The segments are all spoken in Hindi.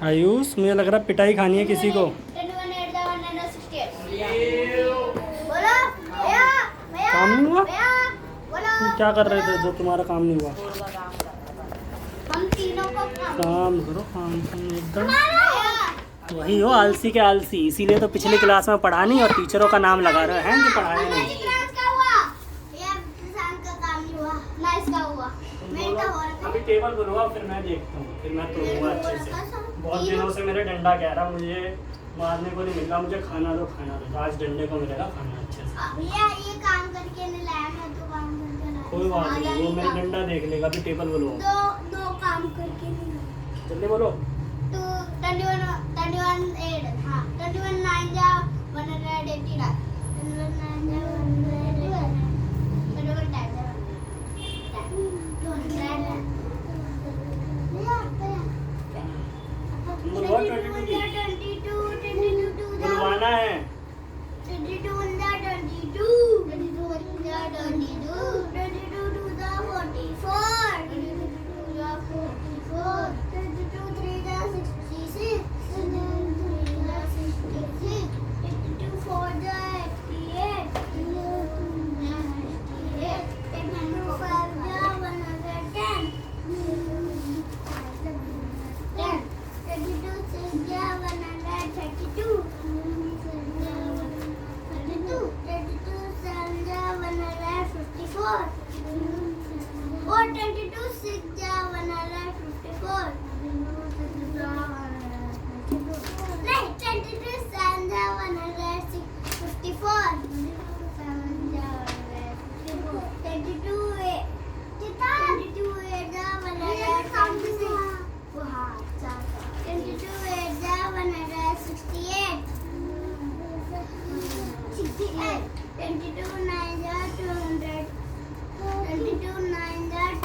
आयुष मुझे लग रहा है पिटाई खानी है किसी को। काम नहीं हुआ? तुम क्या कर रहे थे जो तुम्हारा काम नहीं हुआ? हम तीनों को काम करो, काम एकदम वही हो, आलसी के आलसी। इसीलिए तो पिछली क्लास में पढ़ा नहीं और टीचरों का नाम लगा रहे हैं कि पढ़ाया नहीं। अभी टेबल बनवा फिर मैं देखता हूँ, फिर मैं तोड़ूंगा अच्छे से। बहुत दिनों से मेरे डंडा कह रहा मुझे मारने को नहीं मिल रहा, मुझे खाना दो खाना दो। आज डंडे को मिलेगा खाना अच्छे से। भैया ये काम करके नहीं लाया मैं तो काम करके लाया। कोई बात नहीं, वो मेरा डंडा देख लेगा। अभी टेबल बोलो, दो काम करके नहीं लाया। जल्दी बोलो। 21 8 हां 21 9 जा 189 21 9 जा 189 21 10 जा 200 बुलवाना है। 22 22 22 22 22 44 44 22 3 66 22 4 88 22 5 110 22 6 132 32 7 154 और 22 6 154 नहीं 22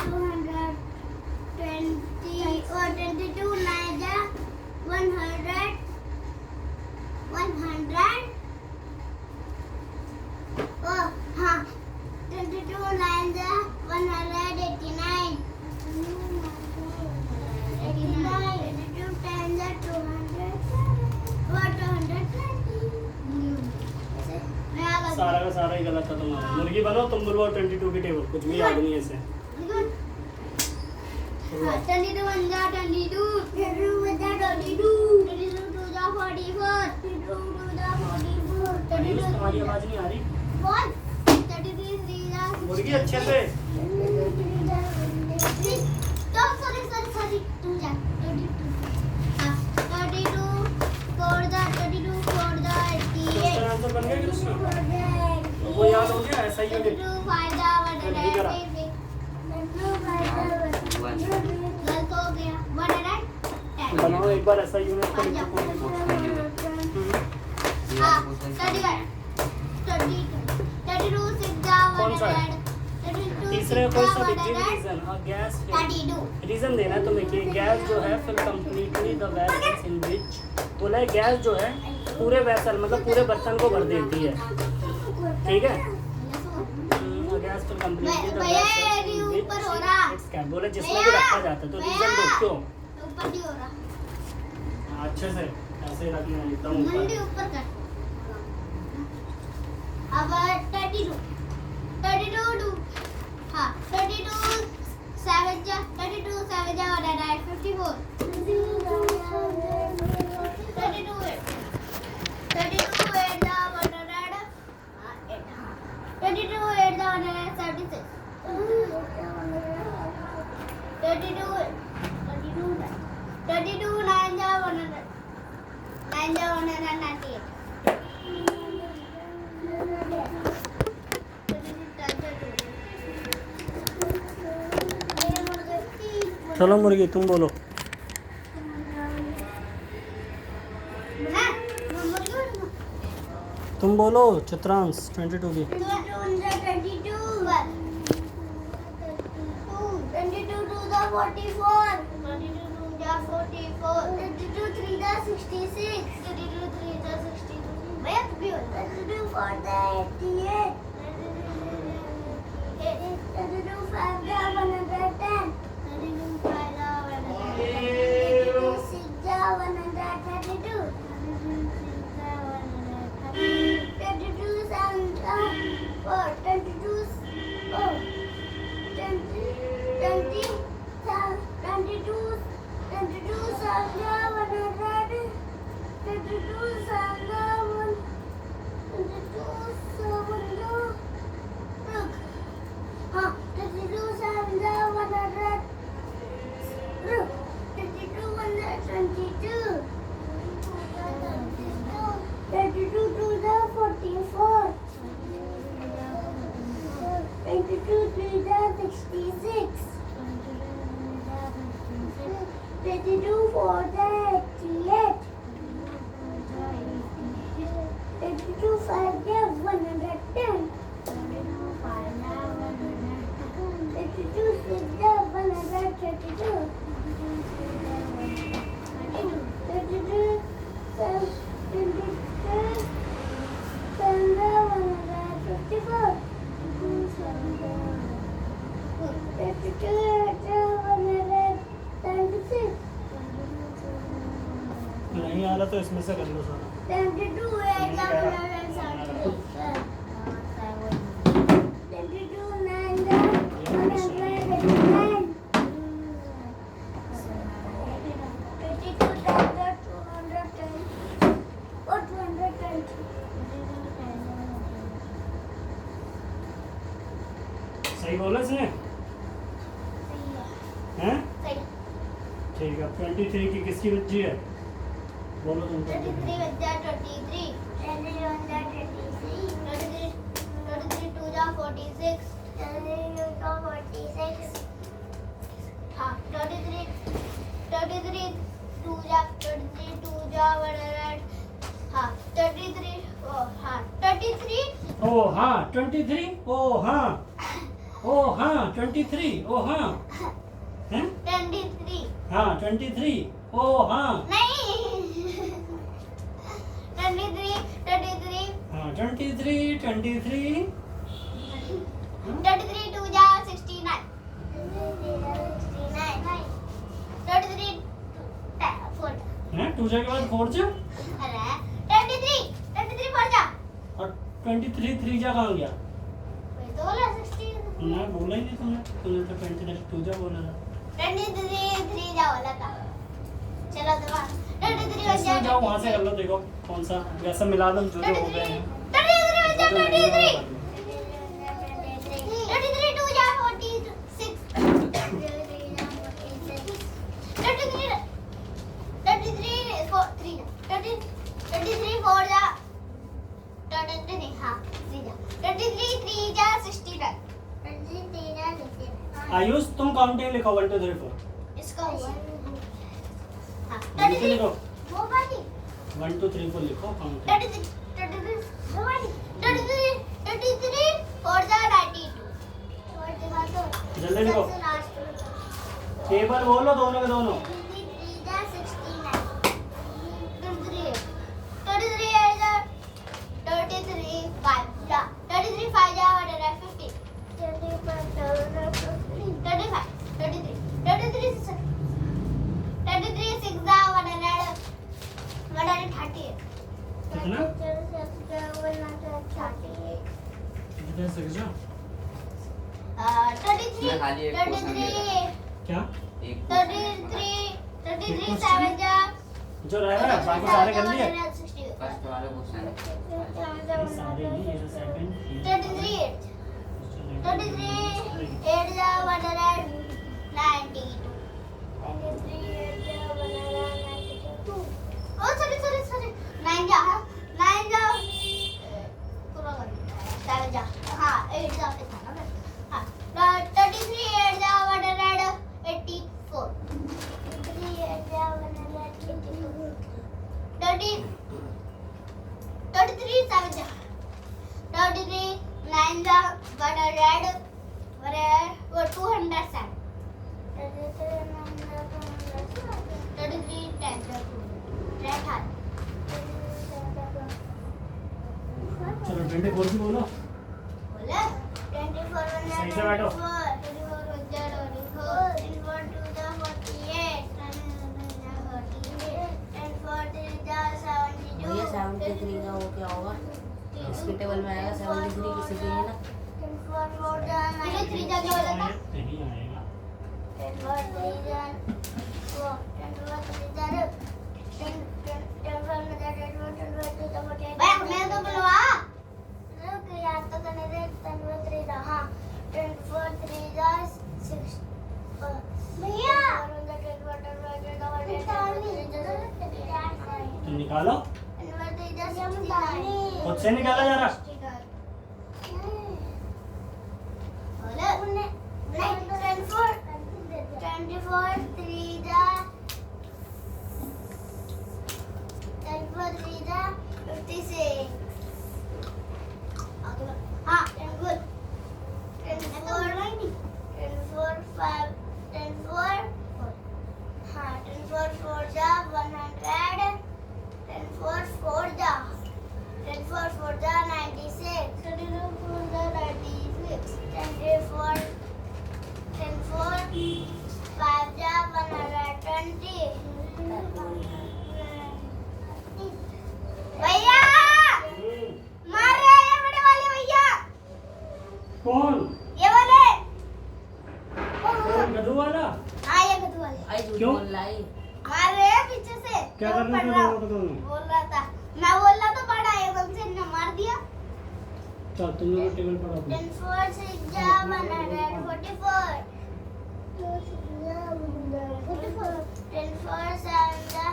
7 154 22 22 सारा का सारा ही गलत था तुम्हारा। मुर्गी बनो, तुम बोलो 22 की टेबल। कुछ भी याद नहीं है इसे। 22 1 जा 22 22 1 जा 22 22 2 जा 44 22 2 जा 44 आयुष, तुम्हारी आवाज नहीं आ रही। बोल 33 3 जा मुर्गी अच्छे से। तो सॉरी तू जा 32 हां 32 4 जा 32 4 जा 88 आंसर बन गया कृष्ण? वो याद हो गया ऐसा ही है। 32 5 जा 150 गलत हो गया 110 बनाओ एक बार ऐसा यूनिट को लिखो। हां 31 32 6 जा कौन सा है? 100 तीसरे कोई सा रीजन और गैस 32 रीजन देना है तुम्हें कि गैस जो है fill completely the vessels in which. बोला है गैस जो है पूरे वेसल मतलब पूरे बर्तन को भर देती है। ठीक है, gas fill completely the vessels in which ऊपर हो रहा इट्स कैन। बोले जिसमें भी रखा जाता है तो रीजन दो क्यों। ऊपर नहीं हो रहा अच्छे से ऐसे रखना है एकदम मंडी ऊपर। ऊपर कर अब 32 32 2 हां 32 7 जा 32 7 जा 54 32 32 8 जा 100 32 8 जा 176 32 9 जा 100 9 जा 198 चलो मुर्गी तुम बोलो। तुम बोलो चित्रांश 22 की। 110 नहीं आ रहा तो इसमें से कर लो सारा। सही बोला इसने हैं? ठीक है। 23 की किसकी बच्ची है? बोलो तुम। 23 बच्चा 23 2 जा 46 हाँ 23 2 जा 100 हाँ 33 हाँ 33 ओ हाँ 23 ओ हाँ 23 ओ हाँ हैं? 23 हाँ 23 ओ हाँ नहीं 23 हाँ 23 23 2 जा 69 33 4 हैं? 2 के बाद 4 जा अरे 23 4 जा और 23 3 जा कहाँ गया? वही तो बोला 60 मैं बोला ही नहीं तुमने तो 23 2 जा बोला था। 23 3 जा बोला था। चलो तो 23 बच इसमें जाओ वहाँ से कर लो। देखो कौन सा वैसा मिला दो जो हो गए हैं। 23 2 जा 46 23 4 जा 23 हाँ 3 जा 23 3 जा 69 आयुष तुम काउंटिंग लिखो 1 2 3 4 इसका हुआ हाँ नीचे लिखो वो बाकी 1 2 3 4 लिखो काउंटिंग 33 4 जा 92 जल्दी लिखो। टेबल बोलो दोनों के दोनों। 3 जा 69 33 जा 33 5 जा 33 5 जा 150 33 6 जा 130 कितना? 33 क्या? 33 7 जा जो रह रहा है बाकी सारे कर लिए। फर्स्ट वाले क्वेश्चन सारे ही ये जो सेकंड 33 8 जा 192 Oh, sorry. 9 जा पूरा कर 7 जा हाँ 8 जा पे था ना हाँ 33 8 जा 184 33 8 जा 184 33 7 जा 33 9 जा 100 वो 207 33 10 जा चलो 24 की बोलो। बोला 24 सही से बैठो। भैया 73 का वो क्या होगा? इसके टेबल में आएगा 73 किसी के लिए ना। थ्री जा क्या बोला था नहीं आएगा। 10 4 3 जा 10 4 3 जा 10 4 में जा तुम निकालो, नंबर 3 जा 69 खुद से निकाला जा रहा। बोले उन्हें नहीं 24 3 जा 56 हाँ 10 हाँ 4 जा 100 10 4 जा 96 10 जा 96 10 5 जा 120 भैया मार रहे हैं बड़े वाले भैया कौन? ये वाले कौन गधू वाला? हाँ ये गधू वाले आई झूठ क्यों? बोल रहा है। मार रहे हैं पीछे से क्या तो करने पड़ के रहा- लिए वो बताओ? बोल रहा था मैं बोल रहा तो पड़ा एकदम से ने मार दिया चल तुम लोग टेबल पर आओ। 10 4 6 जा 144 10 4 7 जा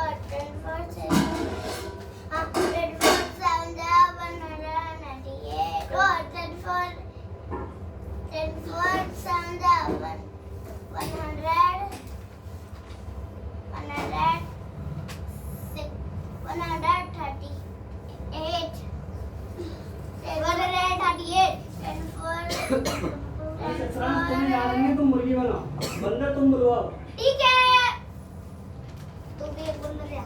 और 10 4 6 हाँ 10 4 7 जा 198 और 10 4 7 जा 100 तुम यार नहीं, तुम मुर्गी बनाओ, बंदर तुम बुलवाओ। ठीक है तू भी एक बोल रहा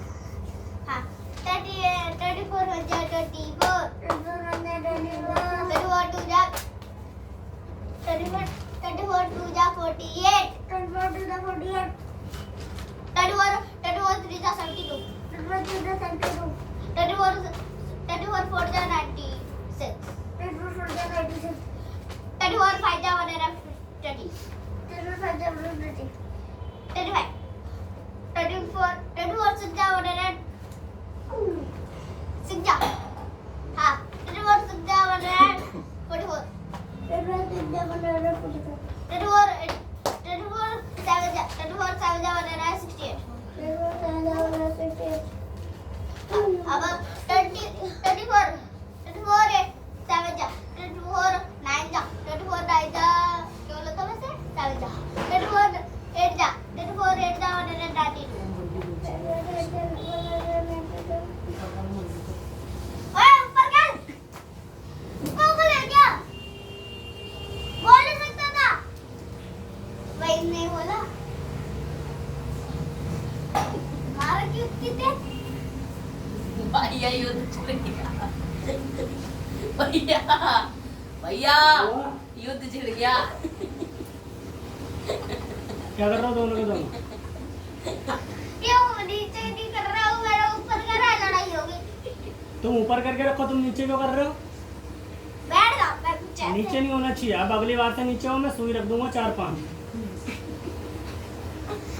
हाँ 34 हो जा 34 34 2 जा 48 34 3 जा 72 34 4 जा 96 34 5 जा 130 35 34 6 जा 106 जा हाँ 34 6 जा 144 34 7 जा 168 अब 34 7 जा 34 9 जा 34 9 जा क्या बोला था वैसे 7 जा 34 8 जा 34 8 जा 192 ओए ऊपर कर ऊपर को ले क्या बोल नहीं सकता था वही नहीं बोला मार क्यों कितने भैया युद्ध छिड़ गया। भैया भैया युद्ध छिड़ गया। क्या कर रहा हो दोनों के दोनों? क्यों नीचे नहीं कर रहा हूँ मेरा ऊपर कर रहा है लड़ाई होगी तुम ऊपर करके रखो, तुम नीचे क्यों कर रहे हो? बैठ जा मैं पीछे नीचे नहीं होना चाहिए। अब अगली बार से नीचे हो, मैं सुई रख दूंगा 4-5।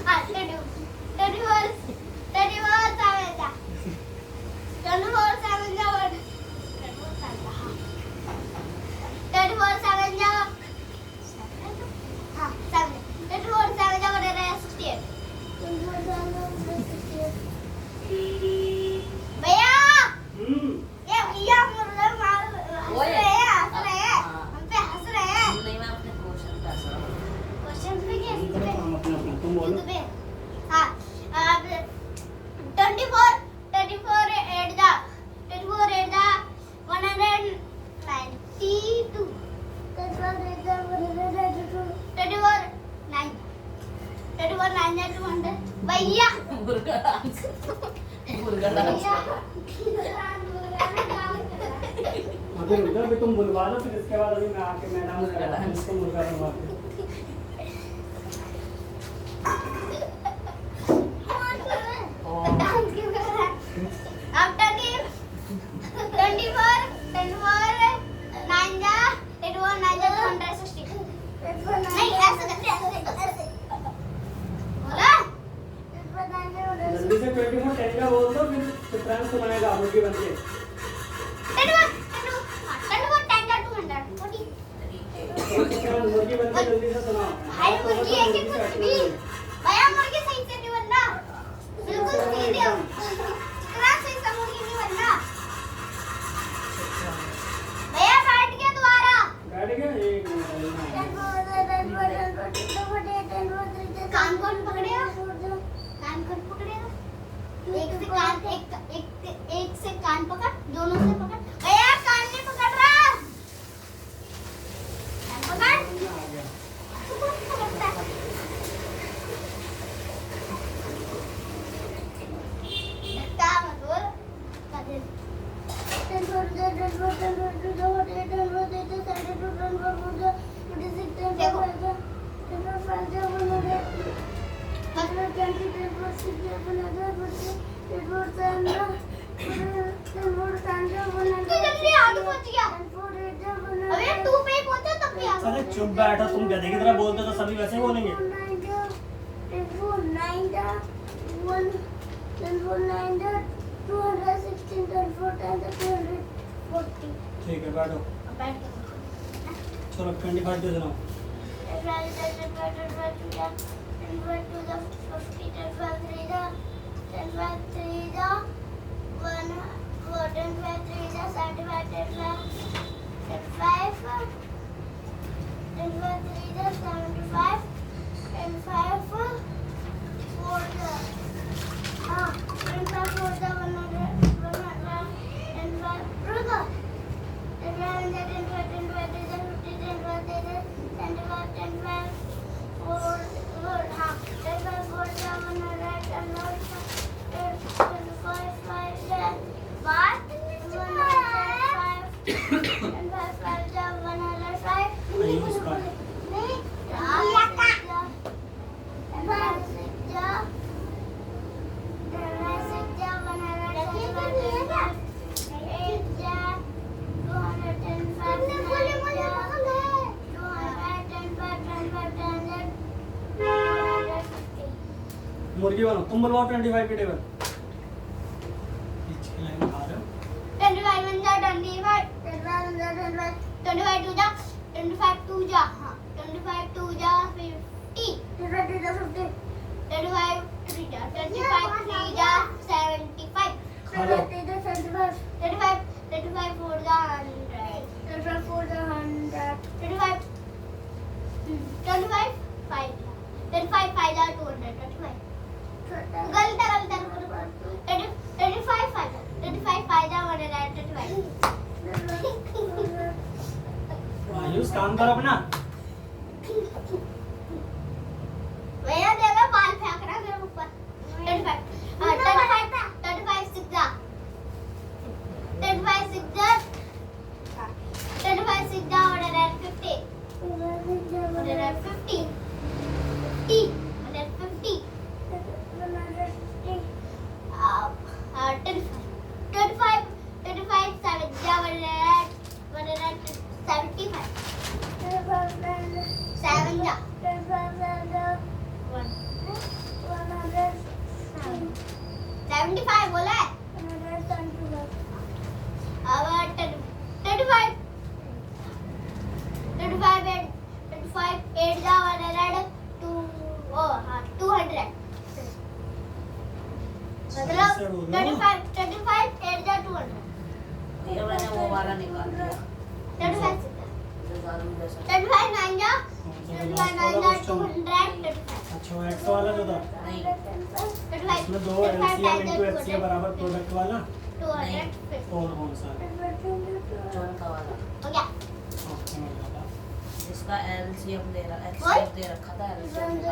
हाँ 34 7 जा 34 7 जा 34 7 जा हाँ 7 34 7 जा 168 भैया ये भैया मुर्गा मार हंस ओए। रहे हैं हम पे हंस रहे हैं नहीं मैं अपने क्वेश्चन पे हंस रहा हूँ। क्वेश्चन पे क्या करो काम अपना अपना, तुम बोलो। हाँ अब 24 8 जा 192 34 9 जा 200 भैया मुर्गा डांस मुर्गा डांस अभी रुक अभी तुम बुलवा लो, फिर इसके बाद अभी मैं आके मैदान में लगा दूँ, इसको मुर्गा बनवा के। अब 24 9 जा 260 नहीं ऐसे करते बोला जल्दी से 24 10 का बोल दो, फिर चित्रांश सुनाएगा मुर्गी बन के। 24 10 जा 240 चित्रांश मुर्गी बन के जल्दी से सुनाओ। भाई मुर्गी है कि कुछ भी भैया मुर्गी सही से नहीं बनना बिल्कुल सीधे जल्दी आगे पहुंच गया। अबे 2 पे ही पहुंचा तब भी आगे। अरे चुप बैठो, तुम गधे की तरह बोलते तो सभी वैसे ही बोलेंगे। ठीक है बैठो, चलो 25 दे देना। मुर्गी बनो, तुम बनवाओ 25 की टेबल। पीछे लाइन खा रहे हो। 25 1 जा 25 25 2 जा 25 2 जा हाँ 25 2 जा 50 25 3 जा 25 3 जा 75 खा लो। 25 4 जा 100 25 4 जा 100 25 5 5 जा 200 25 गलत 25 5 जा 125 आयुष काम करो अपना। भैया देगा बाल फेंक रहा मेरे ऊपर 35 6 जा 35 6 जा 150 75 बोला है अब 25 8 जा 100 2 हाँ 200 मतलब 25 8 जा 200 ये मैंने वो वाला निकाल दिया 35 जैसा 9 जा 200 अच्छा वो एक्स वाला जो था, नहीं इसमें 2 एलसीएम इनटू एचसीएफ बराबर प्रोडक्ट वाला 250 और कौन सा है? चौथा वाला हो गया ओके मैं लगा। इसका एलसीएम दे रहा एक्सएफ दे रखा था एलसीएम तो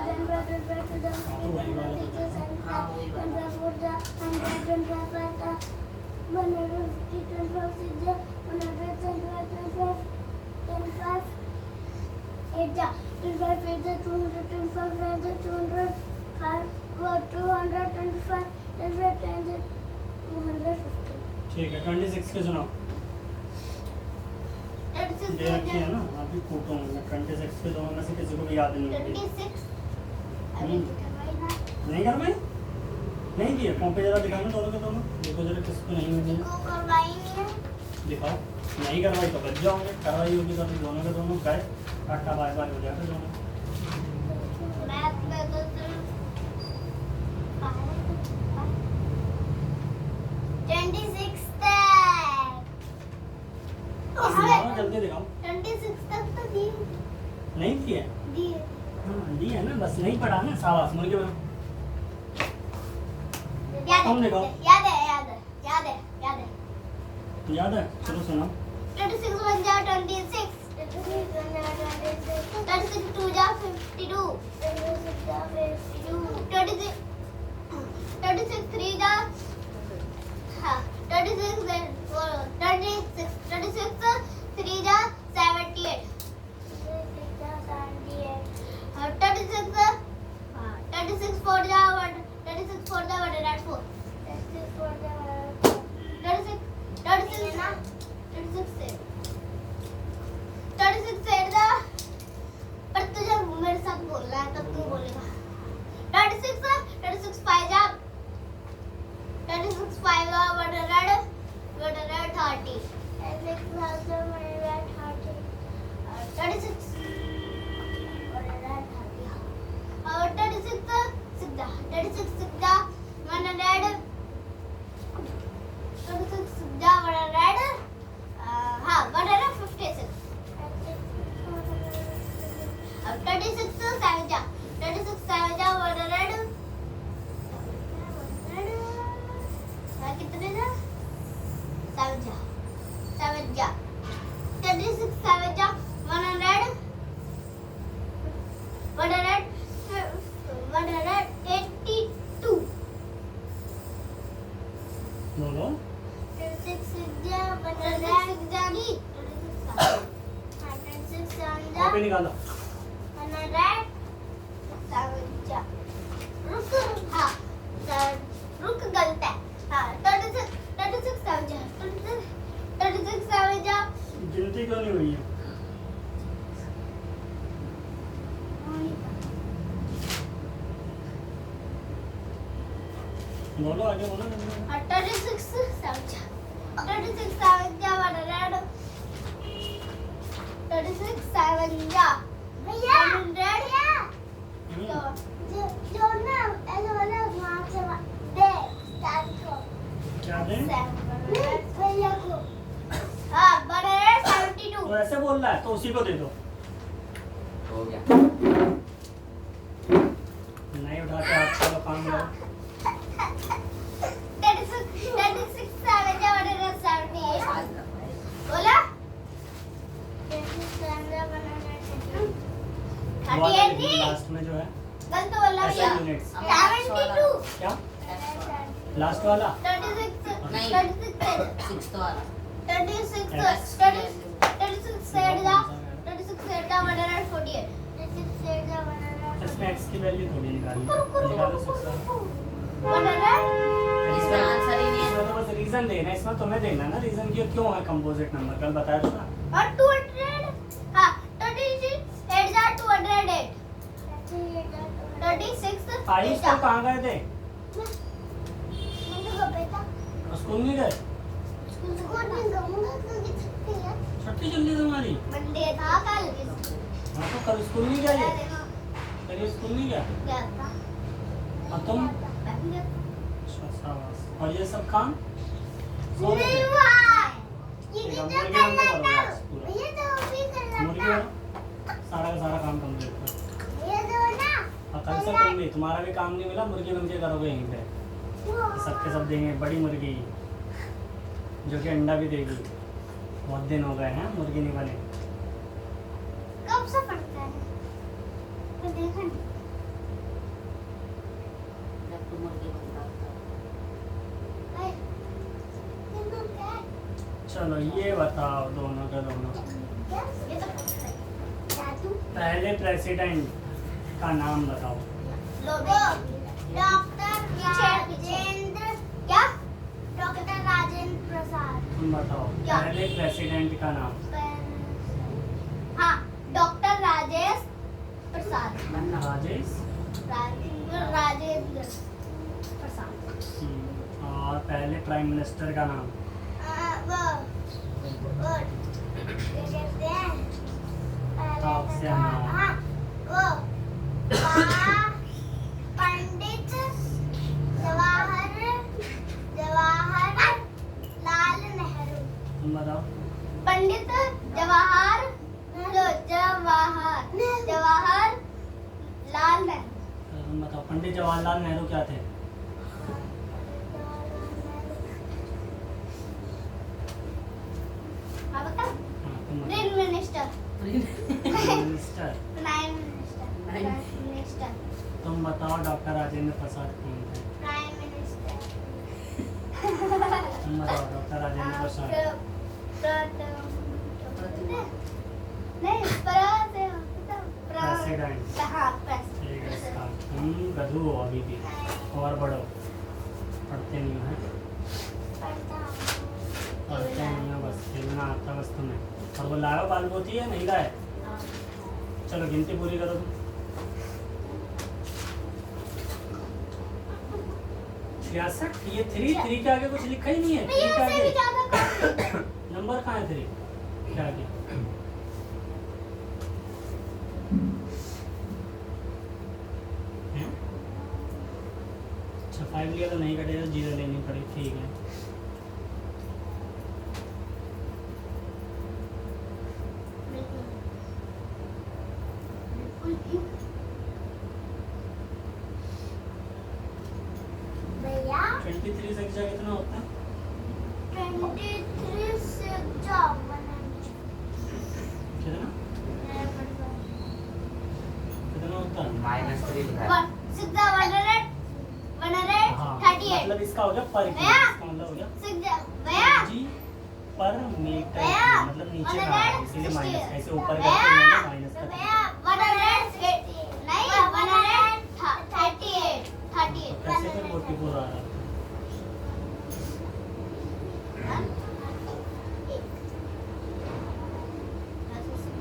वही वाला तो था। हाँ वही वाला ठीक है 26 के सुनाओ। दे रखी है ना, अभी कूटूंगा 26 के दोनों में से किसी को भी याद नहीं होगी। नहीं कर भाई, नहीं किए कॉपी जरा दिखाना दोनों के दोनों, देखो जरा किसको नहीं हुई है दिखाओ। नहीं करवाई तो बच जाओगे, करवाई होगी तो अभी दोनों के दोनों गए टाटा बाय बाय हो जाएगा दोनों। दिखाओ जल्दी दिखाओ। 26 तक तो दी नहीं किए दी हाँ दी है ना, बस नहीं पढ़ा ना। शाबाश मुर्गी बनो। तुम दिखाओ। याद है याद है, चलो सुनाओ। 26 1 जा 26 36 2 जा 52 36 3 जा हाँ 36 3 जा 78 36 4 जा 36 5 100 130 36 बोलो। कॉपी निकालो। रुक गलत है। हाँ 36 गिनती क्यों नहीं हुई है? बोलो आगे बोलो। 36 भैया जो ना ऐसा वाला वहाँ से दे स्टार्ट को क्या दें? भैया को हाँ 72 तो ऐसे बोल रहा है तो उसी को दे दो। हो गया। नहीं उठाते आप, चलो काम करो। 36 बोला लास्ट में जो है गलत बोला भैया यूनिट्स 72 क्या लास्ट वाला 36 नहीं। 36 सिक्स वाला 36 इसमें एक्स की वैल्यू थोड़ी निकालनी है। निकालो 6 इसका आंसर ही नहीं है। इसमें तो बस रीजन देना है, इसमें तुम्हें देना ना रीजन कि क्यों है कंपोजिट नंबर। कल बताया था ना। और 200 हाँ 36 8 are 208 36 आयुष तो कहाँ गए थे? बेटा स्कूल नहीं गए? स्कूल नहीं जाऊंगा क्योंकि छुट्टी है छुट्टी चल रही तुम्हारी? मंडे था कल हाँ तो कल स्कूल नहीं गए? कल स्कूल नहीं गया? क्या था और तुम? अच्छा, शाबाश। और ये सब काम सो रहे नहीं थे? हुआ ये ठीक जो है, मुर्गी करना बंद करो था आज पूरा। ये तो भी करना मुर्गी था बनो, सारा का सारा काम कंप्लीट करो। ये जो ना और कल से तुम भी, तुम्हारा भी काम नहीं मिला, मुर्गी बन के करोगे यहीं पे। सबके सब देंगे बड़ी मुर्गी जो कि अंडा भी देगी। बहुत दिन हो गए हैं मुर्गी नहीं बने। कब से पड़ता है तो देखा नहीं जब तुम मुर्गी बनता भाई किंतु क्या चलो ये बताओ दोनों के दोनों, ये तो जादू पहले प्रेसिडेंट का नाम बताओ। डॉक्टर राजेंद्र क्या डॉक्टर राजेंद्र प्रसाद तुम बताओ क्या? पहले प्रेसिडेंट का नाम। हाँ डॉक्टर राजेश प्रसाद राजेश। राजेंद्र प्रसाद और पहले प्राइम मिनिस्टर का नाम। वो क्या कहते हैं ऑप्शन है। हाँ वो पंडित जवाहर लाल नेहरू तुम बताओ। पंडित जवाहर लाल नेहरू तुम बताओ पंडित जवाहरलाल नेहरू क्या थे? हाँ बता हाँ, तुम बताओ। Prime minister minister. Prime minister तुम बताओ डॉक्टर राजेंद्र प्रसाद कौन थे? प्राइम मिनिस्टर तुम बताओ डॉक्टर राजेंद्र प्रसाद। प्रेसिडेंट। हाँ ठीक है इसका। तुम गधू हो अभी भी, और बढ़ो। पढ़ते नहीं हो हैं? पढ़ते नहीं हो, बस खेलना आता बस तुम्हें। और वो लाओ बाल बोती है नहीं लाए? चलो गिनती पूरी करो तुम। 66 ये 3 के आगे कुछ लिखा ही नहीं है। 3 के यहाँ से भी आगे ज्यादा कम। नंबर कहाँ है 3 के आगे? हैं? अच्छा 5 लिया तो नहीं कटेगा, 0 लेनी पड़ी, ठीक है। भैया 23 से क्या कितना होता है? 23 से जाओ कितना कितना होता है? -3 लिखा है। हाँ, 138 मतलब इसका हो गया पर किलो, भैया! इसका मतलब हो गया भैया जी पर मीटर, भैया! मतलब नीचे का 100 है, इसीलिए माइनस, ऐसे ऊपर भैया! करके माइनस का भैया 100 नहीं 138 कैसे फिर 44 आ रहा है?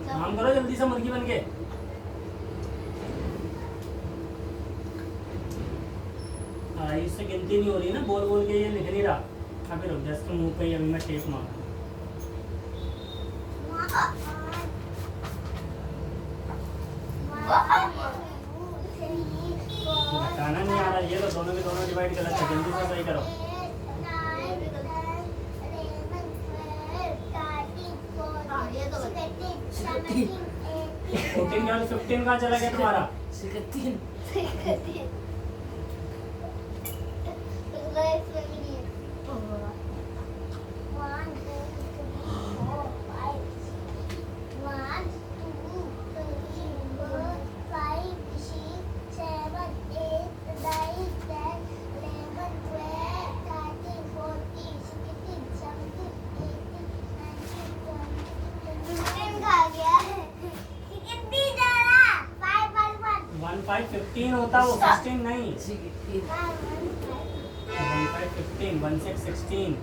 काम करो जल्दी से मुर्गी बन के। इससे गिनती नहीं हो रही ना, बोल बोल के ये लिख नहीं रहा। अभी रुक जा, इसके मुंह पे ही अभी मैं टेप मार। बताना नहीं आ रहा, ये लो दोनों के दोनों डिवाइड गलत है, जल्दी से सही करो। 14 का 15 कहाँ चला गया तुम्हारा? 3 15 होता वो 16 नहीं। 3 15 16 16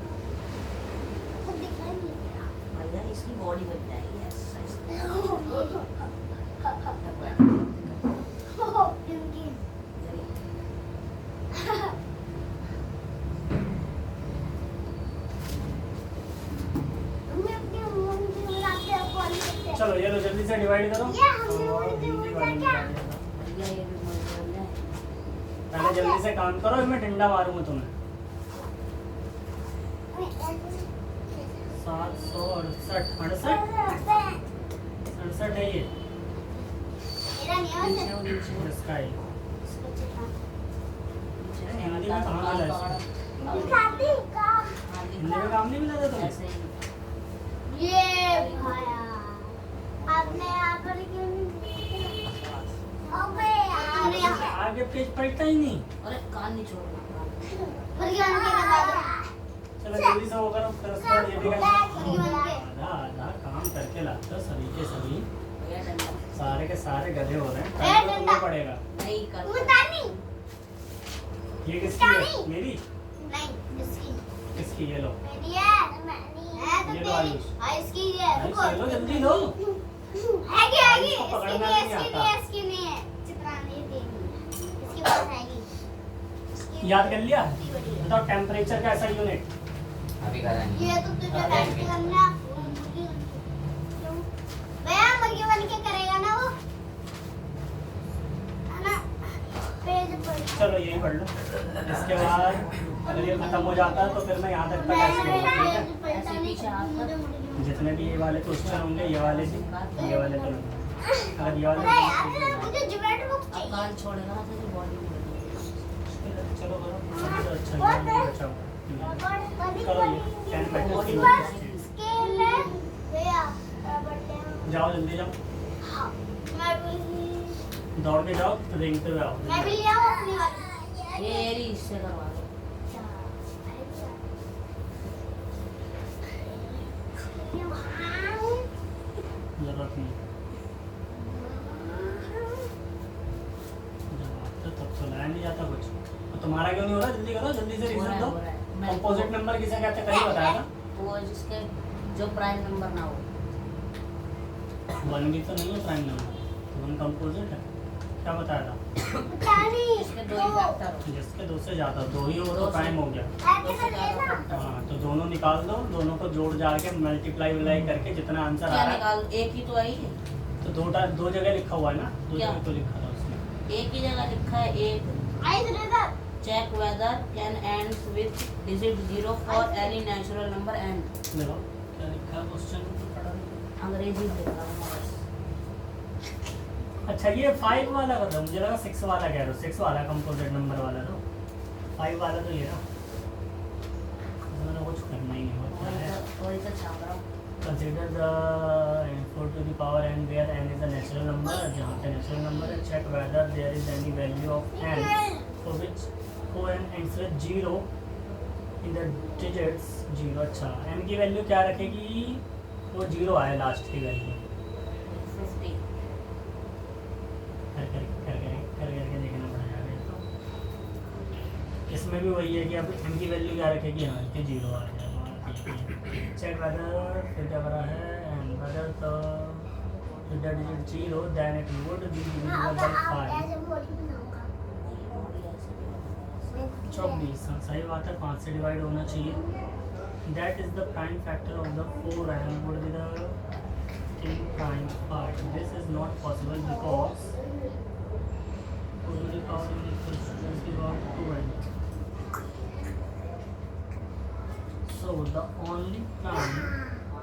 भैया इसकी बॉडी बन जाएगी एक्सरसाइज। चलो ये लो जल्दी से डिवाइड करो। ये हमने और बोली थी, हिंदी उल्टा वाली क्या? निकाल देना। भैया ये भी बन जाए। पहले जल्दी से काम करो, मैं डंडा मारूंगा तुम्हें। 768 68 है ये इसका है। हिंदी में कहाँ मिला इसका? हिंदी में काम नहीं मिला था तुम्हें? ऐसे ही ये भाया आपने यहाँ पर क्यों नहीं अबे यार यहाँ आगे पेज पलटा ही नहीं। अरे कान नहीं छोड़ना मुर्गी बन के लगा दो चलो जल्दी से वो करो, फिर उसके बाद ये भी करना। मुर्गी बन के आधा आधा काम करके लाते हो सभी के सभी, भैया डंडा सारे के सारे गधे हो रहे हैं। ए, करना तो डंडा। तुम्हें पड़ेगा। नहीं कर मुर्दानी ये किसकी है? मेरी नहीं इसकी किसकी? ये लो मेरी है तो ये लो तेरी आयुष। हाँ इसकी है रुको ये लो जल्दी लो। आएगी इसको इसकी पकड़ना नहीं नहीं इसकी आता। नहीं इसकी नहीं है चित्रा नहीं देनी इसकी बात आएगी इसकी याद कर लिया? इसकी बड़ी है। बताओ टेम्परेचर का ऐसा यूनिट। अभी करा नहीं। ये तो तुझे अरे, बैठ के करना मुर्गी बन के क्यों भैया मुर्गी बन के करेगा ना वो है ना पेज पर चलो यही पढ़ लो, इसके बाद अगर ये खत्म हो जाता है तो फिर मैं यहाँ तक का टेस्ट लूँगा, ठीक है? ऐसे पीछे हाथ कर। जितने भी ये वाले क्वेश्चन होंगे, ये वाले भी, ये वाले तो नहीं। अगर ये वाले अरे यार मुझे ज्योमेट्री बुक अब चाहिए कान छोड़ेगा ना तो बॉडी में बनेगी। चलो करो, सभी तो अच्छा ही है, अच्छा होगा। करो ये 10 मैट्रिक्स की यूनिट। स्केल है भैया बर्थडे जाओ जल्दी जाओ, हाँ मैं भी दौड़ के जाओ, रेंगते हुए आओ। मैं भी ले आऊँ अपनी वाली ये एरी इससे करवा दो। जरूरत नहीं। जब आता तब तो लाया नहीं जाता कुछ। और तुम्हारा क्यों नहीं हो रहा? जल्दी करो, जल्दी से रीजन दो। कंपोजिट नंबर किसे कहते हैं? कहीं बताया था? वो जिसके जो प्राइम नंबर ना हो। 1 भी तो नहीं है प्राइम नंबर, 1 कंपोजिट है। क्या बताया था? इसके दो ही फैक्टर हो। जिसके 2 से ज़्यादा, 2 ही हो तो दो से- प्राइम हो गया। दो से ज़्यादा फैक्टर हो। हाँ, तो दोनों निकाल दो, दोनों को जोड़ जाड़ के मल्टीप्लाई विलाई करके जितना आंसर आ क्या रहा है, निकाल, एक ही तो आई है। तो दो जगह लिखा हुआ है ना, 2 क्या? जगह तो लिखा था उसमें। एक ही जगह लिखा है एक। Check whether can end with digit 0 for any natural number n. देखो क्या लिखा है क्वेश्चन पढ़ा। अंग्रेजी में लिख रहा हूँ बस। अच्छा ये 5 वाला कर दो, मुझे लगा 6 वाला कह रहे हो। 6 वाला कंपोजिट नंबर वाला तो 5 वाला तो ये ना, इसमें कुछ करना ही नहीं होता है। वही तो छाप रहा हूँ। Consider the 4 to the power n where n is a natural number. जहाँ पे natural number है, check whether there is any value of n for which n ends with 0 in the digits 0. अच्छा n की वैल्यू क्या रखेगी? वो 0 आए लास्ट की वैल्यू। 50। करके देखना पड़ेगा ये तो। इसमें भी वही है कि अब n की वैल्यू क्या रखेगी? हाँ कि 0 आ जाएगा। चेक वेदर फिर क्या करा है, एंड वेदर तो with the digit 0 then it would be divisible by 5. 24 हाँ, सही बात है, 5 से डिवाइड होना चाहिए। That is the prime factor of the 4 and would be the prime part. This is not possible because 4 to the power n equals to 10 to the power 2n. So the only prime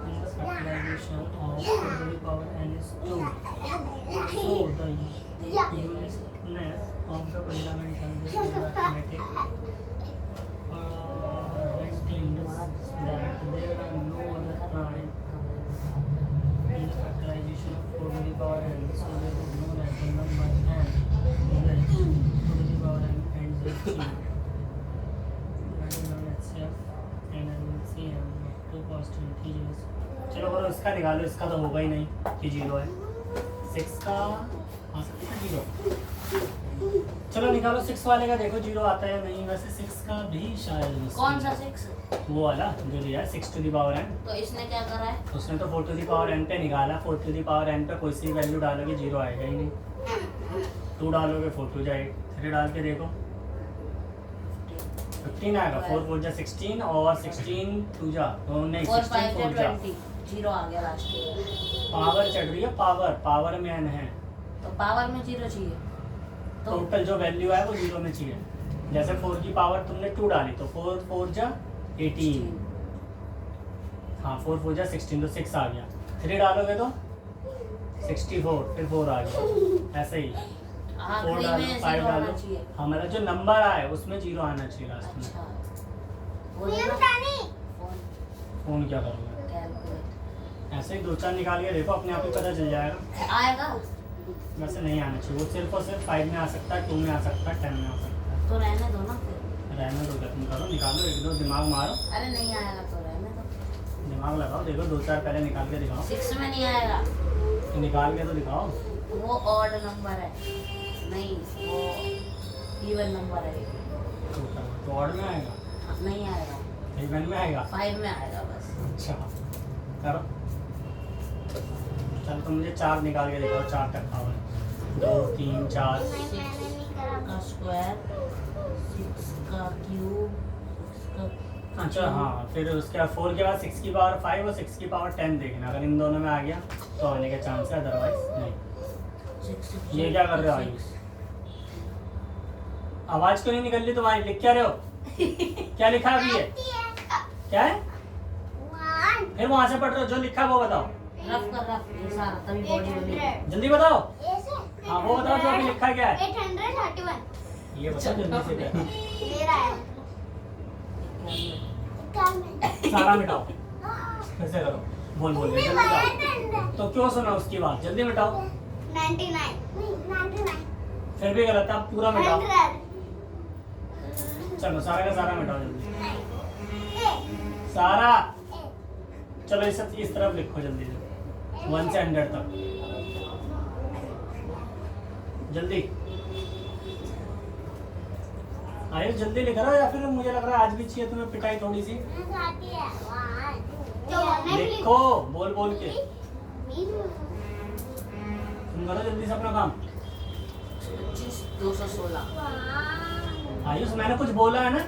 in the factorization of 4 to the power n is 2. So the uniqueness of the fundamental arithmetic claims that there are no other prime in the factorization of 4 to the power n. So there is no natural number n which 4 to the power n ends with 0. चलो करो इसका निकालो, इसका तो होगा ही नहीं कि 0 है। 6 का आ सकता है 0। चलो निकालो 6 वाले का, देखो 0 आता है या नहीं। वैसे 6 का भी शायद कौन सा 6? वो वाला जो दिया है 6 to the power n। तो इसने क्या करा है? उसने तो 4 to the power n पे निकाला। 4 to the power n पे कोई सी वैल्यू डालोगे 0 आएगा ही नहीं। 2 डालोगे 4 to जाए 3 डाल के देखो 15 आएगा। 4 4 जा 16 और 16 2 जा तो नहीं 4 16 5 4 जा 20। 0 आ गया लास्ट में। पावर चढ़ रही है, पावर में n है तो पावर में 0 चाहिए। तो टोटल जो वैल्यू है वो 0 में चाहिए। जैसे 4 की पावर तुमने 2 डाली तो 4 4 जा 18। हाँ 4 4 जा 16 तो 6 आ गया। 3 डालोगे तो 64 फिर 4 आ गया। ऐसे ही 4 आखिरी डालो में 5 0 आना डालो। चाहिए। हमारा जो नंबर आए उसमें 0 आना चाहिए लास्ट में। अच्छा वो मुझे देखो, बतानी। फोन फोन क्या करोगे? कैलकुलेट ऐसे ही 2-4 निकाल के देखो, अपने आप ही पता चल जाएगा। आएगा। वैसे नहीं आना चाहिए, वो सिर्फ और सिर्फ 5 में आ सकता है, 2 में आ सकता है, 10 में आ सकता है। तो रहने दो ना फिर। रहने दो, तुम करो, निकालो, एक दो दिमाग मारो, अरे नहीं आएगा तो रहने दो। दिमाग लगाओ, देखो 2-4 पहले निकाल के दिखाओ। 6 में नहीं आएगा। तो निकाल के तो दिखाओ। वो ऑड नंबर है, नहीं वो इवन नंबर है। तो ऑड में आएगा, नहीं आएगा, इवन में आएगा। 5 में आएगा बस। अच्छा करो, चल तो मुझे 4 निकाल के दिखाओ, 4 तक पावर 2 3 4। मैंने नहीं करा। का स्क्वायर, 6 का क्यूब, 6 का अच्छा हाँ, फिर उसके बाद 4 के बाद 6 की पावर 5 और 6 की पावर 10 देखना, अगर इन दोनों में आ गया तो आने के चांस है, अदरवाइज नहीं। 6 ये क्या कर रहे हो आयुष? आवाज क्यों नहीं निकल रही तुम्हारी? लिख क्या रहे हो? क्या लिखा अभी है? क्या है? One, फिर वहां से पढ़ रहे हो, जो लिखा है वो बताओ, रफ कर रफ, ये सारा तभी बॉडी बनी। 800। जल्दी बताओ। ऐसे? हाँ वो बताओ जो अभी लिखा क्या है, 831 ये बताओ जल्दी से क्या है? मेरा है। सारा मिटाओ, फिर से करो, बोल बोल के जल्दी मिटाओ। तो क्यों सुना उसकी बात? जल्दी मिटाओ। 99 फिर भी गलत है, आप पूरा मिटाओ। 100 चलो सारा का सारा मिटाओ जल्दी, सारा। चलो इस तरफ लिखो जल्दी से, 1 से 100 तक जल्दी। आयुष जल्दी लिख रहा हो या फिर मुझे लग रहा है आज भी चाहिए तुम्हें पिटाई थोड़ी सी? लिखो बोल बोल के, तुम करो जल्दी से अपना काम। 25 216। आयुष मैंने कुछ बोला है ना?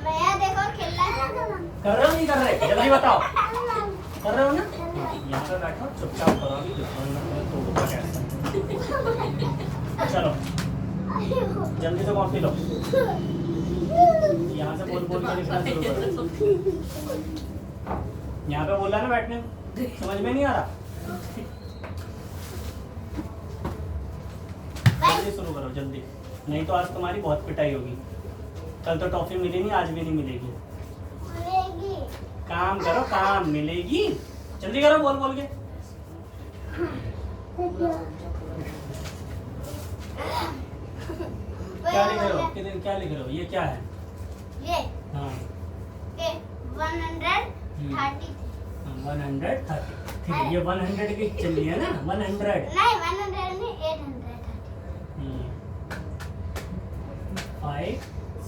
भैया देखो खेल रहा है ना। कर रहे हो नहीं कर रहे? जल्दी बताओ। कर रहे हो ना? यहाँ पे बैठो चुपचाप करो अभी तो होगा कैसा। चलो जल्दी से कॉफी लो। यहाँ से बोल बोल के लिखना शुरू करो। यहाँ पे बोला ना बैठने को, समझ में नहीं आ रहा? जल्दी शुरू करो जल्दी, नहीं तो आज तुम्हारी बहुत पिटाई होगी। कल तो टॉफी मिली नहीं, आज भी नहीं मिलेगी। मिलेगी। काम करो, काम मिलेगी। जल्दी करो बोल बोल के। क्या लिख रहे हो? कितने क्या लिख रहे हो? ये क्या है? ये हाँ ये 130 130। ठीक है, ये 100 की चली है ना? 100 नहीं 100 नहीं 830 5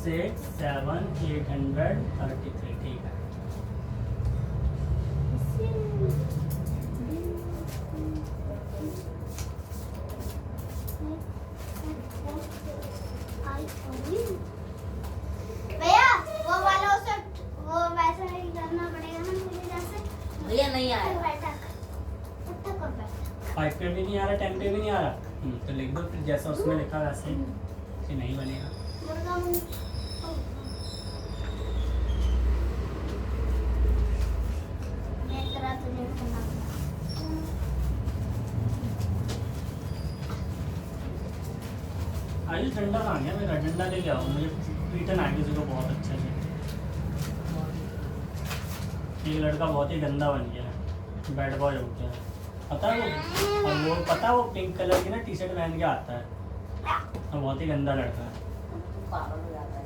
6 7 833। ठीक है। भैया वो वाला उसे वो वैसा नहीं करना पड़ेगा ना मुझे जैसे भैया नहीं आया। बैठक बैठक और बैठक 5 पे भी नहीं आ रहा, 10 पे भी नहीं आ रहा। तो लिख दो फिर जैसा उसमें लिखा वैसे कि नहीं बनेगा। मुर्गा मुंह मैं तरह तुझे करना आयुष डंडा कहाँ गया? मेरा डंडा लेके आओ, मुझे पीटन आ किसी को बहुत अच्छे से। एक लड़का बहुत ही गंदा बन गया है, बैड बॉय हो गया है, पता है वो? और वो पता है वो पिंक कलर की ना टी शर्ट पहन के आता है, और बहुत ही गंदा लड़का है। पागल हो जाता है।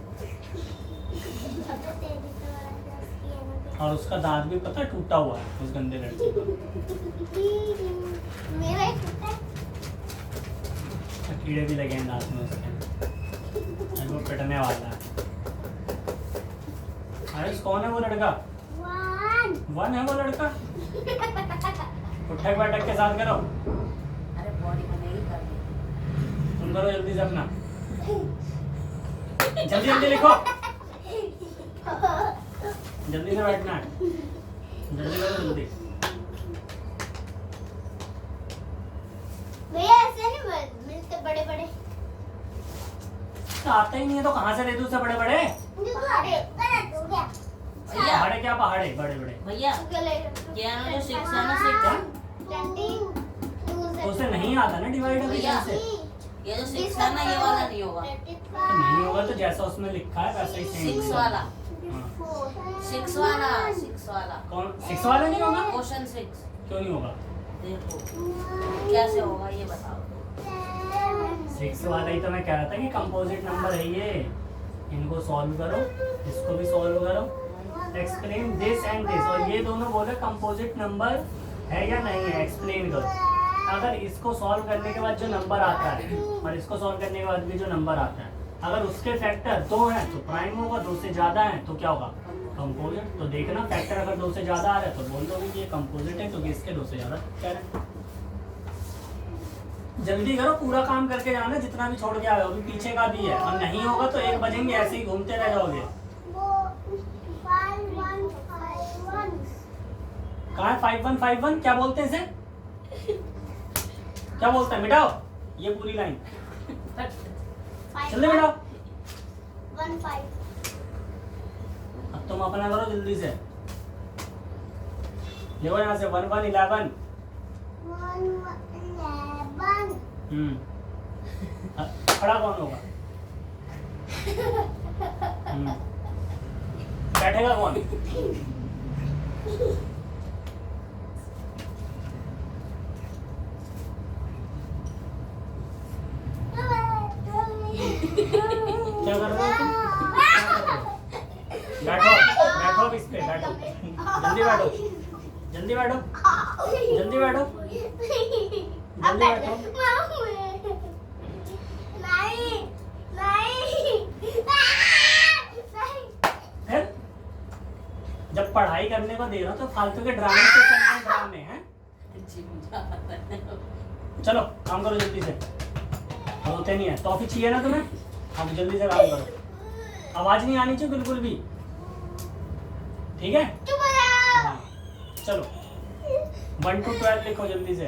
और उसका दांत भी पता है टूटा हुआ है, उस गंदे लड़के का। मेरा ही टूटा है। कीड़े भी लगे हैं दांत में उसके, और वो पिटने वाला है। आयुष कौन है वो लड़का? वन है वो लड़का। उठक बैठक के साथ करो। अरे बॉडी बनेगी करनी। तुम करो जल्दी से अपना, जल्दी जल्दी लिखो, जल्दी से बैठना है, जल्दी करो जल्दी। भैया ऐसे नहीं मिलते बड़े बड़े आता ही नहीं है तो कहाँ से दे दूँ उसे बड़े बड़े? गलत हो गया भैया पहाड़े क्या पहाड़े बड़े बड़े? भैया गलत क्या है जो 6 है ना 6 तो उसे नहीं आता ना डिवाइड भैया। से। ये जो 6 है ना ये वाला नहीं होगा। तो नहीं होगा तो जैसा उसमें लिखा है वैसा ही सेम 6 वाला हाँ। 6 वाला 6 वाला कौन 6 वाला नहीं होगा? क्वेश्चन 6 क्यों नहीं होगा? देखो कैसे होगा ये बताओ। 6 वाला ही तो मैं कह रहा था कि कंपोजिट नंबर है ये। इनको सॉल्व करो, इसको भी सॉल्व करो, एक्सप्लेन दिस एंड दिस। और ये दोनों बोले कंपोजिट नंबर है या नहीं है, एक्सप्लेन करो। अगर इसको सॉल्व करने के बाद जो नंबर आता है और इसको सॉल्व करने के बाद भी जो नंबर आता है, अगर उसके फैक्टर 2 हैं तो प्राइम होगा, 2 से ज्यादा है तो क्या होगा? कंपोजिट। तो देखना फैक्टर अगर 2 से ज्यादा आ रहा है तो बोल दोगे कि ये कंपोजिट है, क्योंकि इसके 2 से ज्यादा कह रहे हैं। जल्दी करो, पूरा काम करके जाना, जितना भी छोड़ के आए हो। अभी पीछे का भी है, और नहीं होगा तो 1 बजेंगे, ऐसे ही घूमते रह जाओगे। कहाँ है 5151? क्या बोलते हैं इसे? क्या बोलते हैं? मिटाओ ये पूरी लाइन, जल्दी मिटाओ। 15 अब तुम अपना करो जल्दी से। देखो यहाँ से 1 1 11। 11 खड़ा कौन होगा? बैठेगा कौन? क्या कर रहे हो तुम? बैठो बैठो अब इस पे बैठो, जल्दी बैठो, जल्दी बैठो, जल्दी बैठो, जल्दी बैठो। फिर जब पढ़ाई करने को दे रहा तो फालतू के ड्रामे तो करने ड्रामे हैं। चलो काम करो जल्दी से। होते नहीं है। टॉफी चाहिए ना तुम्हें? अब जल्दी से काम करो, आवाज नहीं आनी चाहिए बिल्कुल भी, ठीक है? चुप हो जाओ। हाँ चलो 1 to 12 लिखो जल्दी से।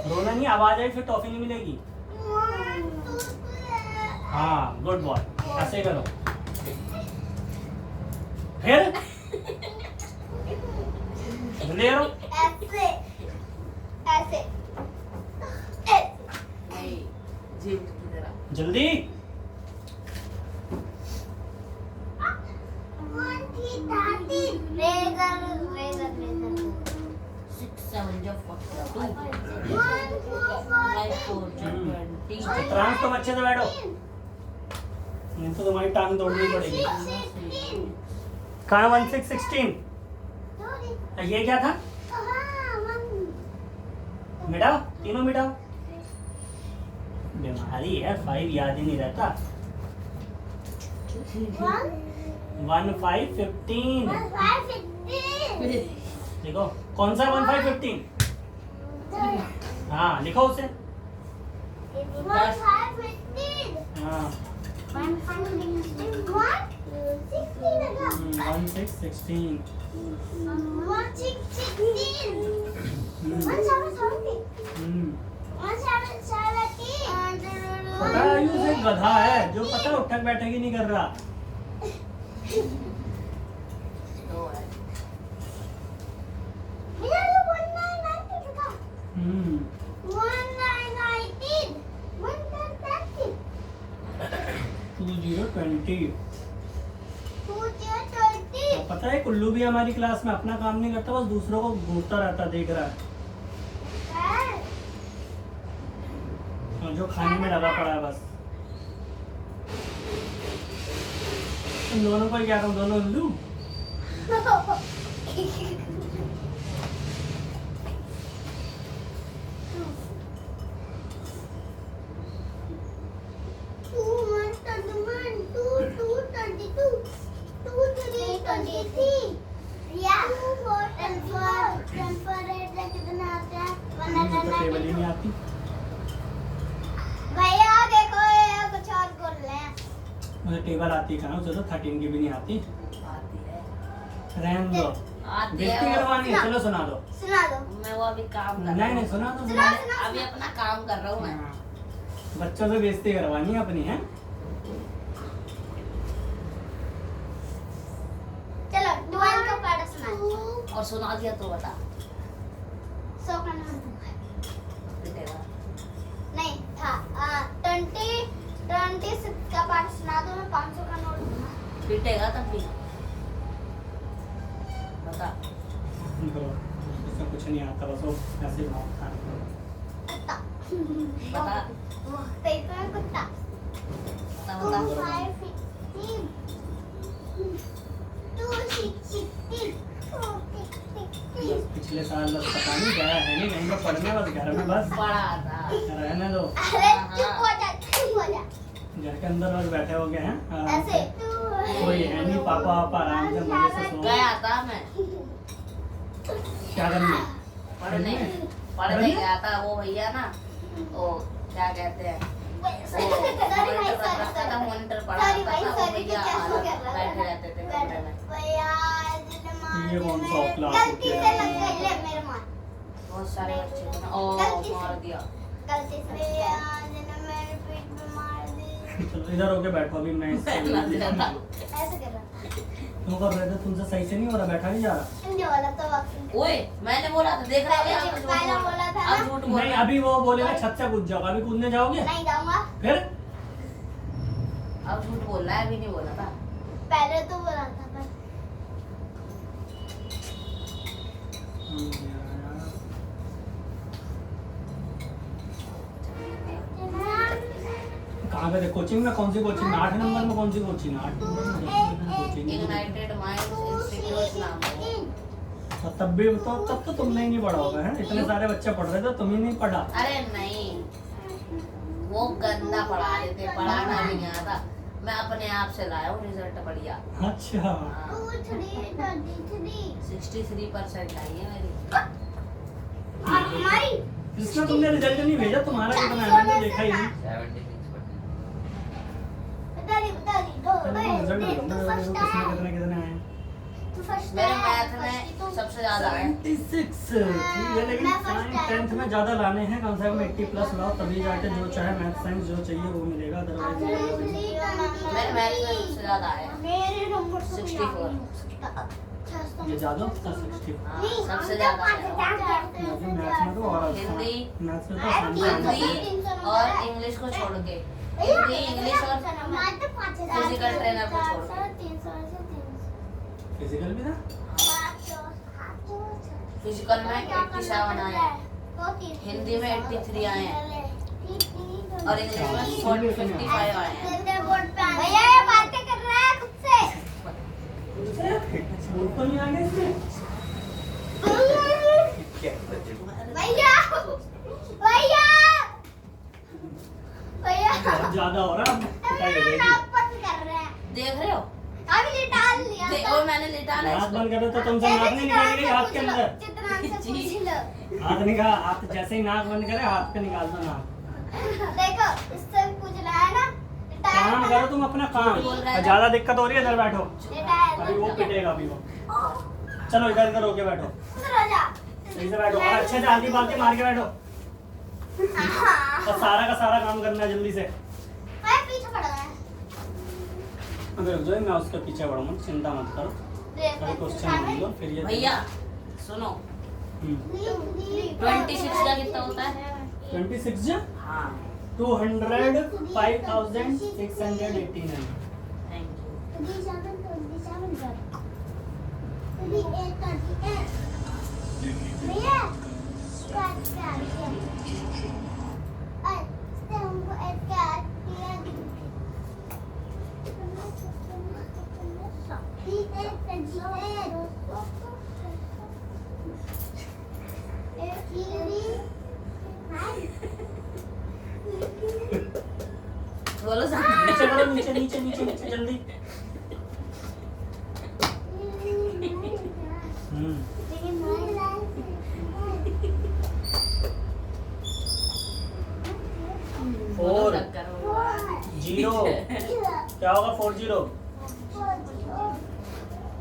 रोना नहीं, आवाज आई फिर टॉफी नहीं मिलेगी। हाँ गुड बॉय, ऐसे करो। फिर ले रो। ऐसे ऐसे नहीं जीव की तरह। जल्दी। रेजर रेजर रेजर 6 7 जो 42 1 4 5 4 जो 20 चित्रांश तुम अच्छे से बैठो, नहीं तो तुम्हारी टांग तोड़नी पड़ेगी। कहाँ 1 6 16? ये क्या था? मिटाओ, तीनों मिटाओ। बीमारी है, 5 याद ही नहीं रहता। 1 5 15 देखो कौन सा 1 5 15? हाँ लिखो उसे। हाँ 1 6 16। पता है आयुष एक गधा है जो पता है उठक बैठक ही नहीं कर रहा। हम्म 2020। पता है कुल्लू भी हमारी क्लास में अपना काम नहीं करता, बस दूसरों को घूरता रहता, देख रहा है और जो खाने में लगा पड़ा है बस। इन दोनों को ही क्या कहूँ, दोनों उल्लू। मुझे तो टेबल ही नहीं आती। भैया देखो ये कुछ और बोल रहे हैं। मुझे टेबल आती कहाँ, उसे तो 13 की भी नहीं आती। आती है रहने दो, आती बेइज्जती है करवानी है, चलो सुना दो। सुना दो। मैं वो अभी काम कर नहीं नहीं सुना दो, सुना सुना दो। अभी अपना काम कर रहा हूँ मैं। हाँ। बच्चों से बेइज्जती करवानी है अपनी, है? चलो 12 का पाठ सुना। और सुना दिया तो बता 100 का नोट बेटेगा। नहीं था 26 का पाठ सुना दो, मैं 500 का नोट दूंगा। पीटेगा तब भी बता। करो, उससे कुछ नहीं आता, बस वो ऐसे ही भाव था। कुत्ता बता पेपर में कुत्ता बता 2 बता 5 15 2 6 16 बस पिछले साल बस पता नहीं गया है नहीं, कहीं पर पढ़ने, बस घर में बस पढ़ा था। रहने दो। अरे चुप हो जा, चुप हो जा। घर के अंदर बस बैठे हो गए हैं आराम ऐसे से। कोई है नहीं, पापा पापा आराम से मजे से सो। गया था मैं क्या करना? पढ़ने पढ़ने गया था। वो भैया ना वो क्या कहते हैं सॉरी भाई, रखा था, मॉनिटर पढ़ा सॉरी भाई, था। वो सॉरी भैया क्या हो गया? बैठे रहते थे कमरे में। भैया ये कौन सा क्लास गलती होती से है? लग गई, ले मेरे मार। बहुत सारे बच्चे थे ना। ओ गलती से। मार दिया। गलती से आज ने मेरे पेट में मार दी। चलो इधर होके बैठो, अभी मैं इससे ऐसे कर रहा क्यों कर रहे थे? तुमसे सही से नहीं हो रहा, बैठा नहीं जा रहा। हिंदी वाला तो वक्त ओए मैंने बोला था, देख रहा है पहले पहला बोला था अब ना। झूठ बोल नहीं रहा है। अभी वो बोलेगा छत से कूद जाओ, अभी कूदने जाओगे? नहीं जाऊंगा। फिर अब झूठ बोल रहा है, अभी नहीं बोला था। पहले तो बोला था पर कहाँ पे थे? कोचिंग में? कौन सी कोचिंग में? 8 नंबर में कौन सी कोचिंग? 8 नंबर में 10 नंबर में कोचिंग। इग्नाइटेड माइंड्स इंस्टीट्यूट नाम है। और तब भी तो तब तो तुमने ही नहीं पढ़ा होगा, है? इतने सारे बच्चे पढ़ रहे थे, तुम ही नहीं पढ़ा। अरे नहीं वो गंदा पढ़ा रहे थे, पढ़ाना भी नहीं आता। मैं अपने आप से लाया हूँ रिजल्ट बढ़िया। अच्छा हाँ, 2 3 33 63% आई है मेरी। और हमारी कृष्णा तुमने रिजल्ट नहीं भेजा, तुम्हारा कितना है मैंने देखा ही नहीं। 76%। बता दी दो चलो रिजल्ट बताओ किसने कितने कितने आए हैं। तू फर्स्ट मेरे मैथ में सबसे ज्यादा है 76 ठीक है, लेकिन मैं first साइंस आया। 10th में ज्यादा लाने हैं, कम से कम 80 प्लस लाओ, तभी जाके जो चाहे मैथ साइंस जो चाहिए वो मिलेगा, अदरवाइज मेरे मैथ में सबसे ज्यादा है मेरे नंबर 64। ये ज्यादा 60 हाँ, सबसे ज्यादा है। मैथ्स में तो और अच्छा हिंदी मैथ्स में तो आसान है। हिंदी और इंग्लिश को छोड़ के, हिंदी इंग्लिश और फिजिकल ट्रेनर को छोड़ के। फिजिकल भी था। फिजिकल में 87 आए हैं, हिंदी में 83 आए हैं और इंग्लिश में 55 आए हैं। भैया ये बातें कर रहा है खुद से। स्कूल तो नहीं आ गए इसमें। भैया भैया भैया बहुत ज्यादा हो रहा है, अब पिटाई हो जाएगी। नाक बंद कर रहे हैं। देख रहे हो? अभी लिटाल लिया देखो मैंने लिटाला हाथ इसको। बंद करो तो तुमसे नाक नहीं निकालेगी हाथ के अंदर। जितना से पूछ लो। हाथ निकाल, हाथ जैसे ही नाक बंद करे हाथ पे निकाल दो नाक। देखो इससे पूछ रहा है ना। काम करो तुम अपना काम। बोल रहा है ना? ज्यादा दिक्कत हो रही है, इधर बैठो। लिटाल अभी वो पिटेगा अभी वो। चलो इधर इधर होके बैठो, उधर आ जा। सही से बैठो और अच्छे से आंधी बाल्टी मार के बैठो और सारा का सारा काम करना है जल्दी से। मैं पीछे पड़ गया। अगर जो है मैं उसके पीछे बढ़ूंगा, चिंता मत करो। अभी क्वेश्चन मान लो फिर ये भैया सुनो, 26 का कितना होता है? 26 जा हाँ 205,689। Thank you. भैया बोलो नीचे करो, नीचे नीचे नीचे नीचे जल्दी। फोर जीरो क्या होगा? 40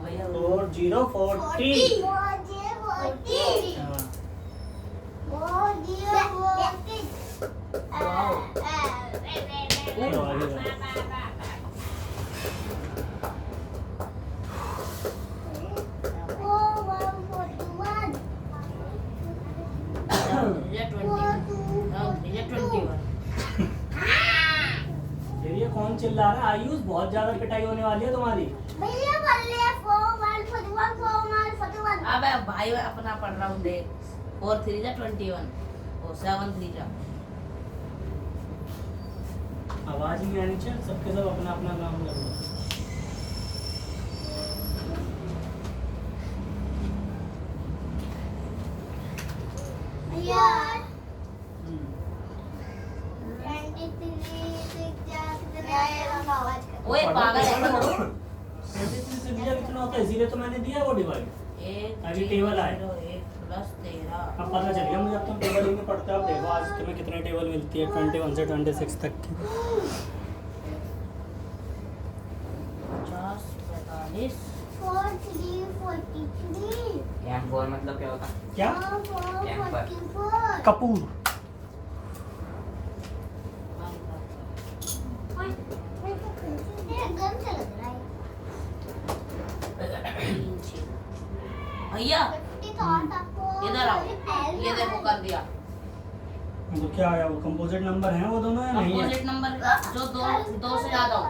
भैया 40 चलो आगे बढ़ो। ये कौन चिल्ला रहा है? आयुष बहुत ज्यादा पिटाई होने वाली है तुम्हारी। भैया बोल रहे हैं 4 अबे भाई मैं अपना पढ़ रहा हूँ देख। 4 3 जा 21 और 7 3 जा। आवाज नहीं आनी चाहिए, सबके सब अपना अपना काम कर लो। भैया ओए पागल है। कितना होता है? इसीलिए तो मैंने दिया वो डिवाइड। अभी टेबल आए। 1 + 13 अब पता चल गया मुझे, अब तुम टेबल ही नहीं पढ़ते। अब देखो आज तुम्हें कितने टेबल मिलती है 21 से 26 तक की। 50 45 M4 मतलब क्या होता है? क्या? कपूर कपूर। भैया इधर आओ, ये देखो कर दिया। तो क्या आया? वो कंपोजिट नंबर है वो दोनों या नहीं है? कंपोजिट नंबर जो दो से ज्यादा हो।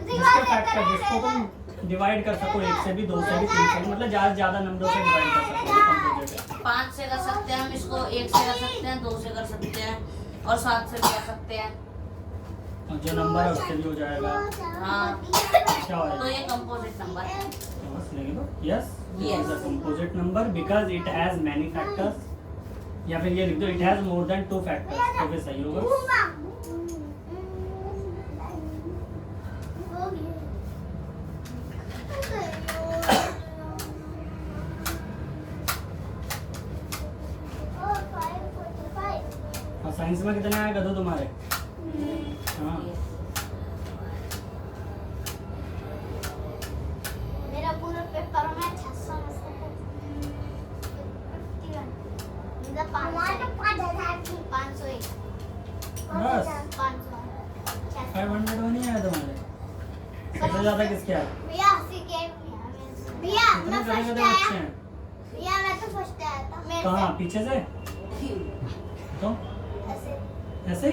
जिसके फैक्टर जिसको तुम डिवाइड कर सको, 1 से भी, 2 से भी, 3 से भी, मतलब ज्यादा से ज्यादा नंबरों से डिवाइड कर सको कंपोजिट। 5 से कर सकते हैं हम इसको, 1 से कर सकते हैं, 2 से कर सकते हैं और 7 से भी कर सकते हैं। और जो नंबर है उससे भी हो जाएगा। हाँ क्या होगा? तो ये कंपोजिट नंबर है। बस लिख दो yes, Yes. Is a composite number because it has many factors, या फिर ये लिख दो it has more than 2 factors, तो फिर सही होगा। साइंस में कितने आए गधो तुम्हारे? हाँ मेरा पूरा पेपर में 600 में से 51 मेरा 501 बस 500 500 में नहीं आया तुम्हारे? सबसे ज्यादा किसके आए? भैया हंसी के भैया मैं कितने फर्स्ट गधे आया बच्चे हैं? भैया मैं तो फर्स्ट आया था मेरे कहाँ पीछे से? तो ऐसे ऐसे ही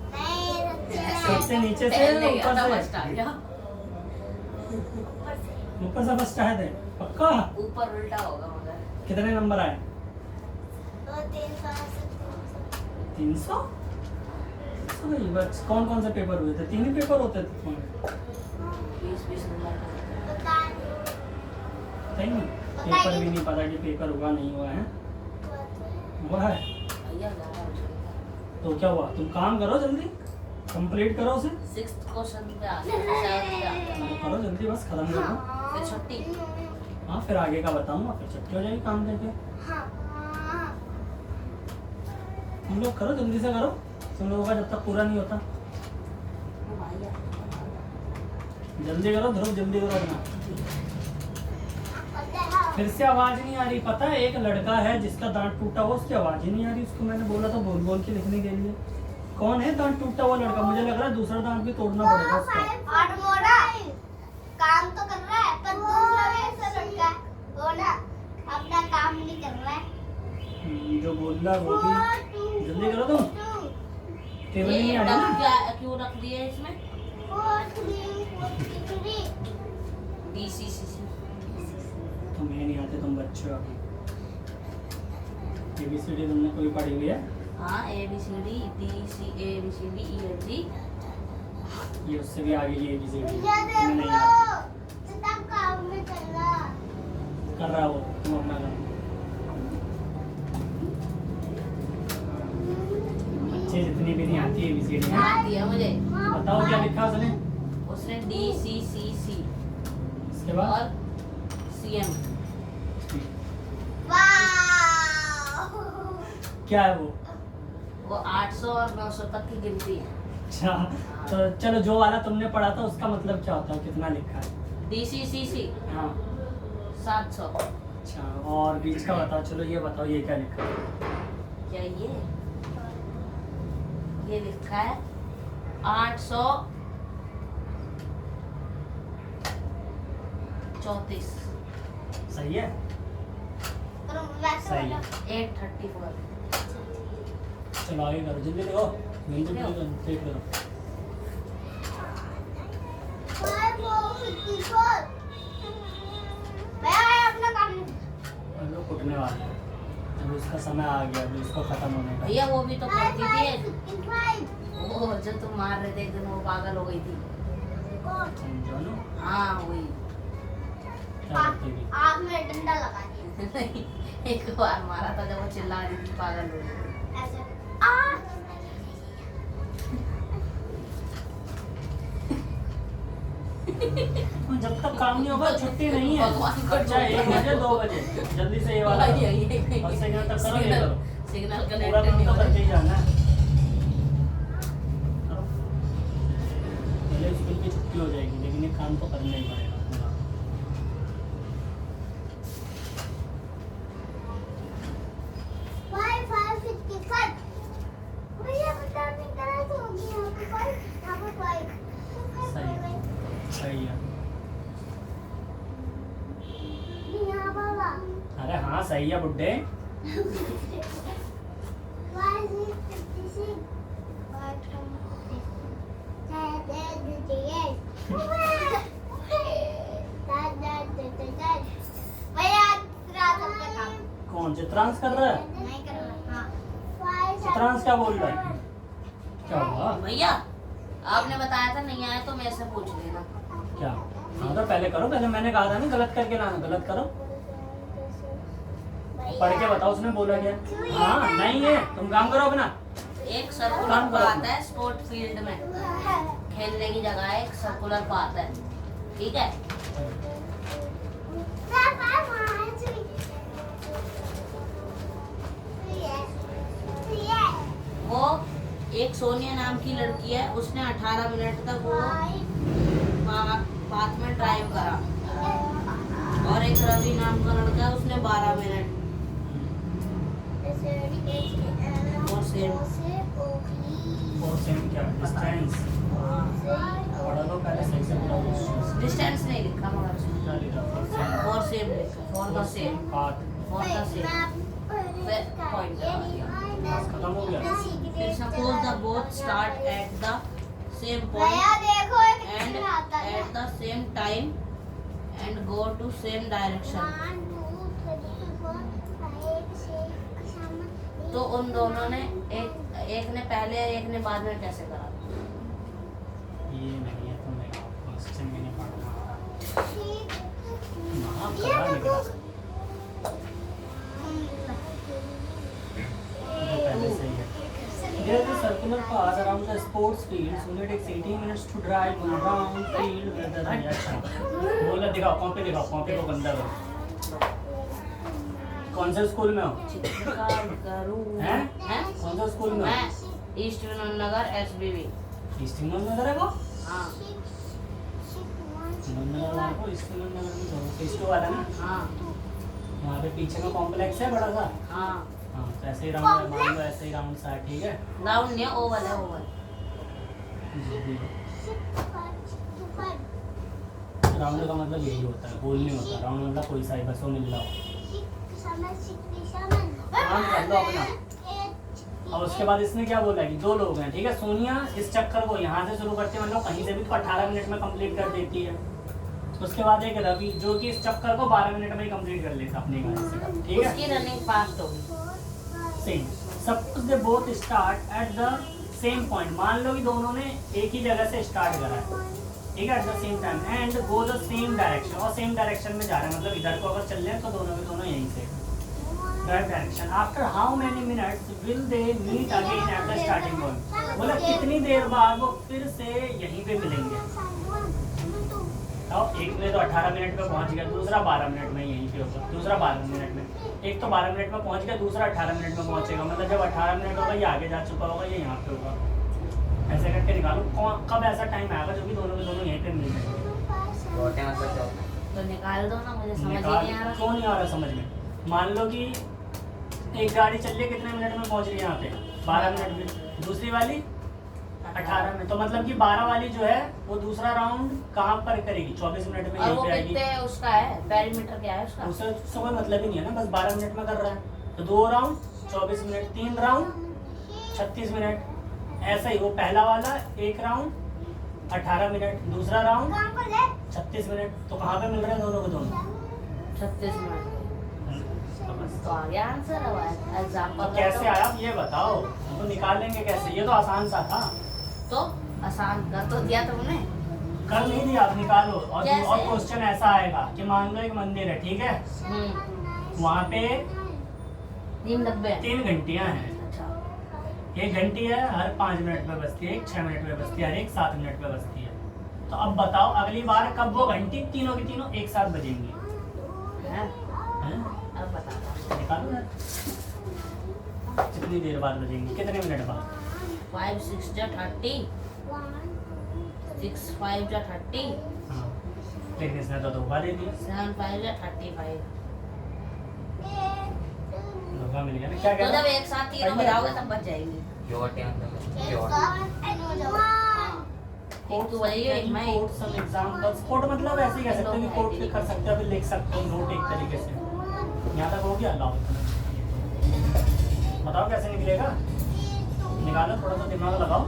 नहीं सबसे नीचे से पहले गया था ऊपर फर्स्ट आ से? गया। ऊपर से फर्स्ट आए थे पक्का? ऊपर उल्टा होगा मगर। कितने नंबर आए? 300 300? कौन कौन से पेपर हुए थे? 3 ही पेपर होते थे तुम्हारे? 20 नंबर का। पता नहीं सही नहीं पेपर भी नहीं पता कि पेपर हुआ नहीं हुआ है। हुआ है भैया ज़्यादा हो जाएगा। तो क्या हुआ? तुम काम करो जल्दी कंप्लीट करो उसे। 6th क्वेश्चन पे आ गया 7th पे आ गया। करो जल्दी बस खत्म करो। फिर छुट्टी। हाँ फिर आगे का बताऊंगा फिर छुट्टी हो जाएगी काम करके। तुम लोग करो जल्दी से करो तुम लोगों का जब तक पूरा नहीं होता। वो भैया जल्दी करो ध्रुव जल्दी करो अपना। फिर से आवाज नहीं आ रही। पता है एक लड़का है जिसका दांत टूटा हुआ उसकी आवाज ही नहीं आ रही। उसको मैंने बोला था बोल बोल के लिखने के लिए। कौन है दांत टूटा हुआ लड़का? मुझे लग रहा है दूसरा दांत भी तोड़ना पड़ेगा उसका। और मोड़ा काम तो कर रहा है पर दूसरा भी ऐसा लड़का वो ना अपना काम नहीं कर रहा है। जो बोल रहा है वो भी जल्दी करो तुम। टेबल नहीं आ रही डब ना? क्या क्यों रख दिए इसमें? 4 DCCC। तुम्हें नहीं आते तुम बच्चे हो अभी। ABCD तुमने कोई पढ़ी हुई है? हाँ ABCD DCABCD EFG। ये उससे भी आगे की ABCD भैया तुम्हें नहीं देखो आती। कितना काम में कर रहा कर रहा है वो तुम अपना काम। बच्चे जितनी भी नहीं आती ABCD है आती है मुझे। बताओ क्या लिखा उसने? उसने DCCC इसके बाद और CM। वाह क्या है वो? वो 800 और 900 तक की गिनती है। अच्छा तो चलो जो वाला तुमने पढ़ा था उसका मतलब क्या होता है? कितना लिखा है? DCCC हाँ 700। अच्छा और बीच का बताओ। चलो ये बताओ ये क्या लिखा है? क्या ये लिखा है 834। सही है पर वैसे सही है। 834। चलो आगे करो जल्दी देखो जल्दी देख लो। 554 मैं अपना काम हम लोग कुटने वाले हैं। अभी उसका समय आ गया अभी उसको खत्म होने का। भैया वो भी तो करती थी। 55 वो जो तुम मार रहे थे एक दिन वो पागल हो गई थी। समझो ना हाँ वही। क्या करती थी? आग में डंडा लगा दिया एक बार मारा था जब वो चिल्ला रही थी पागल हो गई। ऐसे जब तक काम नहीं होगा छुट्टी नहीं है। भगवान को अच्छा 1 बजे 2 बजे जल्दी से ये वाला करो। और सेकंड तक करो ये करो। सिग्नल पूरा कनेक्ट काम नहीं तो हो करके ही रहा। जाना है। करो। पहले स्कूल की छुट्टी हो जाएगी लेकिन ये काम तो करना ही पड़ेगा पूरा। सही है। अरे हाँ सही है बुड्ढे। कौन चित्रांश कर रहा है? चित्रांश क्या बोल रहा है? क्या हुआ? भैया आपने बताया था नहीं आया तो मेरे से पूछ लेना। क्या? हाँ तो पहले करो। पहले मैंने कहा था ना गलत करके लाना। गलत करो पढ़ के बताओ उसने बोला क्या। हाँ नहीं है तुम काम करो अपना। एक सर्कुलर काम करो। आता है स्पोर्ट फील्ड में खेलने की जगह एक सर्कुलर आता है। ठीक है वो एक सोनिया नाम की लड़की है, उसने 18 मिनट तक वो पाथ में ड्राइव करा, और एक रवि नाम का लड़का है, उसने 12 मिनट। और सेम और सेम क्या डिस्टेंस पढ़ा लो पहले सही से पूरा क्वेश्चन डिस्टेंस नहीं लिखा मगर क्या लिखा फॉर सेम लिखा, for the same, path for the same point. बस खत्म हो गया फिर suppose the both start at the same भैया पॉइंट देखो एक एंड कितना आता है at the same time and go to same direction. 1 2 3 4 5 6 7 तो उन दोनों ने एक ने पहले एक ने बाद में कैसे करा? ये नहीं है तो मैं क्वेश्चन भी नहीं पढ़ना हाँ ये पढ़ा देखो ये पहले से ही है There is a circular path around the sports field. Sunil takes 18 minutes to drive one round field with the reaction. बोला दिखाओ कॉपी को गंदा करो। कौन से स्कूल में हो? चित्रकार करूं हैं? हैं? कौन सा स्कूल में हो? मैं ईस्ट विनोदनगर SBB। ईस्ट विनोदनगर है वो? हाँ विनोदनगर वाला को ईस्ट विनोदनगर में तो फेस 2 वाला ना? हाँ वहाँ पे पीछे में कॉम्प्लेक्स है बड़ा सा। हाँ हाँ तो ऐसे ही राउंड है मान लो ऐसे ही राउंड सा है ठीक है? राउंड नहीं है, ओवल है ओवल। राउंड का मतलब यही होता है गोल नहीं होता राउंड मतलब कोई सा ही बस वो मिल रहा हो। काम कर लो अपना। और उसके बाद इसने क्या बोला कि 2 लोग हैं ठीक है। सोनिया इस चक्कर को यहाँ से शुरू करती है मतलब कहीं से भी तो 18 मिनट में कंप्लीट कर देती है। उसके बाद एक रवि जो कि इस चक्कर को 12 मिनट में ही कंप्लीट कर लेता अपने गाड़ी से ठीक है। उसकी रनिंग फास्ट होगी। Same suppose they both start at the same point. मान लो कि दोनों ने एक ही जगह से स्टार्ट करा है ठीक है at the same time and go the same direction और सेम डायरेक्शन में जा रहे हैं मतलब इधर को अगर चल रहे हैं तो दोनों के दोनों यहीं से direction. After how many minutes will they meet again at the starting point. बोला कितनी देर बाद वो फिर से यहीं पे मिलेंगे। अब एक ने तो 18 मिनट में पहुंच गया, दूसरा 12 मिनट में यहीं पे होगा, दूसरा 12 मिनट में। एक तो 12 मिनट में पहुंच गया, दूसरा 18 मिनट में पहुंचेगा मतलब जब 18 मिनट होगा ये आगे जा चुका होगा ये यहाँ पे होगा। ऐसे करके निकालो कब ऐसा टाइम आएगा जो कि दोनों के दोनों यहीं पे मिल जाएंगे। छोटे मतलब क्या होता है? तो निकाल दो ना, मुझे समझ ही नहीं आ रहा। क्यों नहीं आ रहा समझ में? मान लो कि एक गाड़ी चल रही है कितने मिनट में पहुंच रही है यहाँ पे 12 मिनट में, दूसरी वाली 18 में। तो मतलब कि 12 वाली जो है वो दूसरा राउंड कहाँ पर करेगी 24 मिनट में और यहीं वो पे आएगी। कितने उसका है पेरीमीटर क्या है उसका? उससे कोई मतलब ही नहीं है ना, बस 12 मिनट में कर रहा है तो 2 राउंड 24 मिनट, 3 राउंड 36 मिनट। ऐसा ही वो पहला वाला एक राउंड 18 मिनट, दूसरा राउंड 36 मिनट। तो कहाँ पे मिल रहे हैं दोनों के दोनों? 36 मिनट। तो बस तो आ गया आंसर है अब एग्जांपल। कैसे आया आप ये बताओ, हम तो निकाल लेंगे कैसे? ये तो आसान सा था। तो आसान कर तो दिया तुमने। कर नहीं दिया, आप निकालो। और कैसे? क्वेश्चन ऐसा आएगा कि मान लो एक मंदिर है ठीक है, वहाँ पे 3 डब्बे हैं। 3 घंटियाँ हैं। अच्छा 1 घंटी है हर 5 मिनट में बजती है, एक 6 मिनट में बजती है, हर एक 7 मिनट में बजती है। तो अब बताओ अगली बार कब वो घंटी तीनों की तीनों एक साथ बजेंगी? हैं? हैं? अब बता निकालो यार कितनी देर बाद बजेंगी, कितने मिनट बाद? 5 6 जा 30, 6 5 जा 30, हाँ लेकिन इसने तो धोखा दे दिया। 7 5 जा 35। धोखा मिल गया ना। क्या तो कहना? जब एक साथ तीनों बजाओगे तब बच जाएंगी। छोटे मतलब क्या एक तो बजाइए एक मैं कोट सम एग्जांपल्स। कोट मतलब ऐसे ही कह सकते हो कि कोट पे कर सकते हो, अभी लिख सकते हो नोट एक तरीके से। यहाँ तक हो गया? लाओ बताओ कैसे निकलेगा, निकालो थोड़ा सा दिमाग लगाओ।